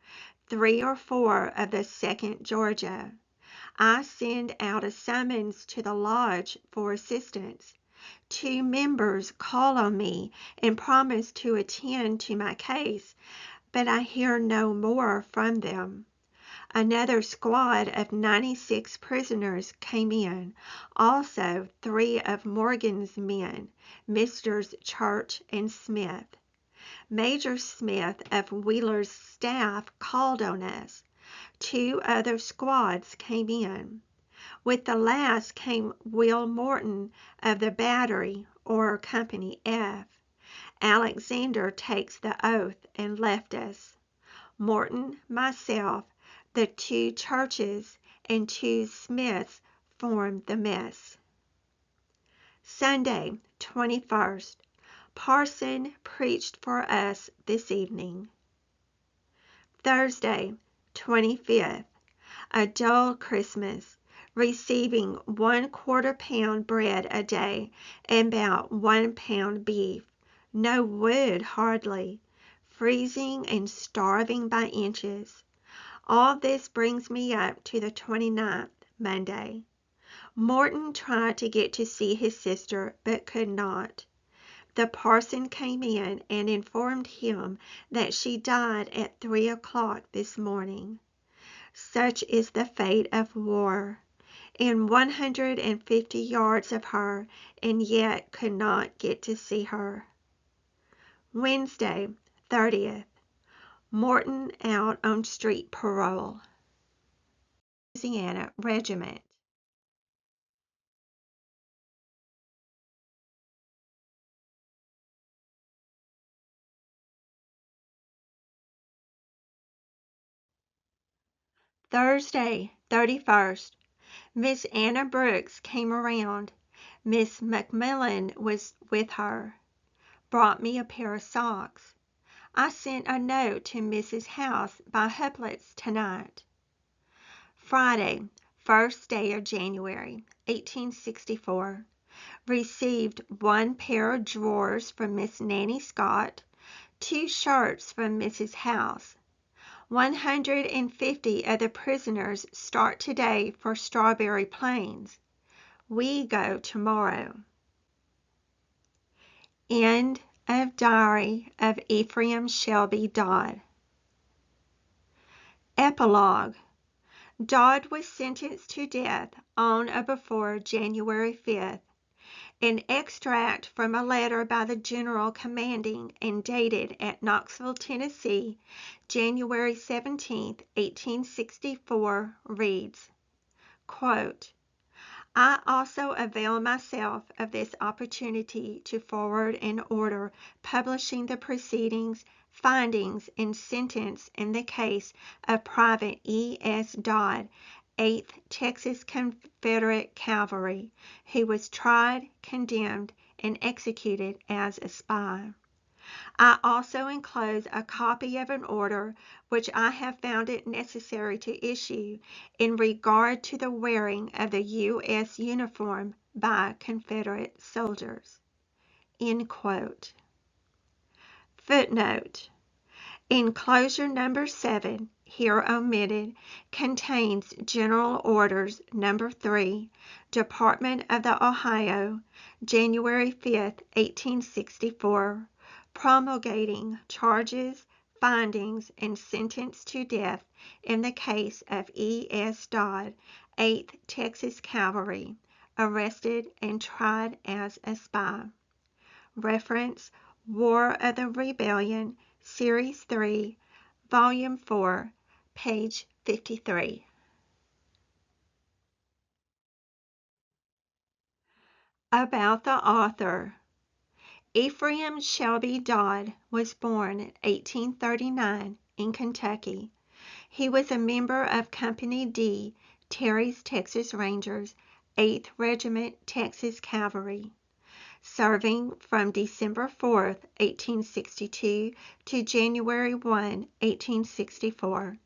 3 or 4 of the 2nd Georgia. I send out a summons to the lodge for assistance. 2 members call on me and promise to attend to my case, but I hear no more from them. Another squad of 96 prisoners came in, also 3 of Morgan's men, Messrs. Church and Smith. Major Smith of Wheeler's staff called on us. 2 other squads came in. With the last came Will Morton of the Battery, or Company F. Alexander takes the oath and left us. Morton, myself, the 2 Churches, and 2 Smiths formed the mess. Sunday, 21st. Parson preached for us this evening. Thursday, 25th. A dull Christmas, receiving 1/4 pound bread a day and about 1 pound beef. No wood hardly. Freezing and starving by inches. All this brings me up to the 29th, Monday. Morton tried to get to see his sister, but could not. The parson came in and informed him that she died at 3 o'clock this morning. Such is the fate of war. In 150 yards of her, and yet could not get to see her. Wednesday, 30th. Morton out on street parole. Louisiana Regiment. Thursday, 31st. Miss Anna Brooks came around. Miss McMillan was with her. Brought me a pair of socks. I sent a note to Mrs. House by Huplets tonight. Friday, 1st day of January, 1864. Received one pair of drawers from Miss Nanny Scott, 2 shirts from Mrs. House. 150 of the prisoners start today for Strawberry Plains. We go tomorrow. End of Diary of Ephriam Shelby Dodd. Epilogue. Dodd was sentenced to death on or before January 5th. An extract from a letter by the general commanding and dated at Knoxville, Tennessee, January 17, 1864, reads, quote, I also avail myself of this opportunity to forward an order publishing the proceedings, findings, and sentence in the case of Private E.S. Dodd, 8th Texas Confederate Cavalry, who was tried, condemned, and executed as a spy. I also enclose a copy of an order which I have found it necessary to issue in regard to the wearing of the U.S. uniform by Confederate soldiers. End quote. Footnote. Enclosure number 7, here omitted, contains General Orders number 3, Department of the Ohio, January 5, 1864, promulgating charges, findings, and sentence to death in the case of E.S. Dodd, 8th Texas Cavalry, arrested and tried as a spy. Reference War of the Rebellion, Series 3, Volume 4, page 53. About the author. Ephriam Shelby Dodd was born in 1839 in Kentucky. He was a member of Company D, Terry's Texas Rangers, 8th Regiment Texas Cavalry, serving from December 4, 1862 to January 1, 1864.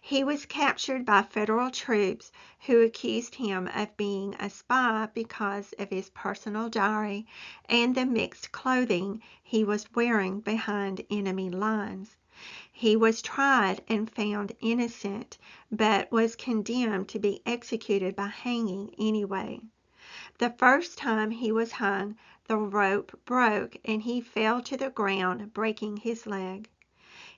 He was captured by Federal troops who accused him of being a spy because of his personal diary and the mixed clothing he was wearing behind enemy lines. He was tried and found innocent, but was condemned to be executed by hanging anyway. The first time he was hung, the rope broke and he fell to the ground, breaking his leg.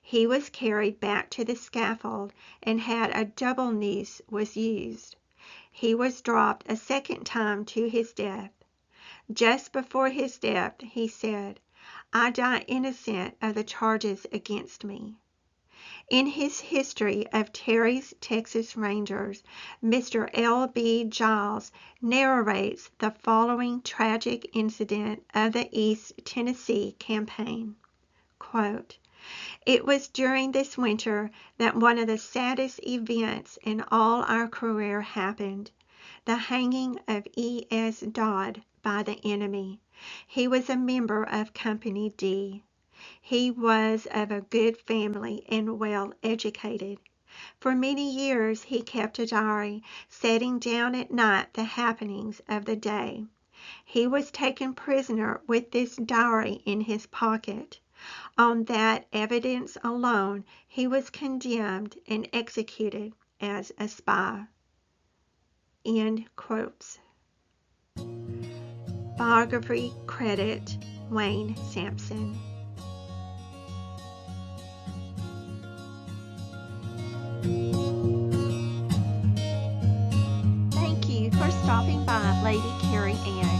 He was carried back to the scaffold and had a double noose was used. He was dropped a second time to his death. Just before his death, he said, I die innocent of the charges against me. In his history of Terry's Texas Rangers, Mr. L. B. Giles narrates the following tragic incident of the East Tennessee campaign. Quote, It was during this winter that one of the saddest events in all our career happened, the hanging of E.S. Dodd by the enemy. He was a member of Company D. He was of a good family and well educated. For many years he kept a diary, setting down at night the happenings of the day. He was taken prisoner with this diary in his pocket. On that evidence alone he was condemned and executed as a spy. End quotes. Biography credit Wayne Sampson. Thank you for stopping by, Lady Carrie Ann.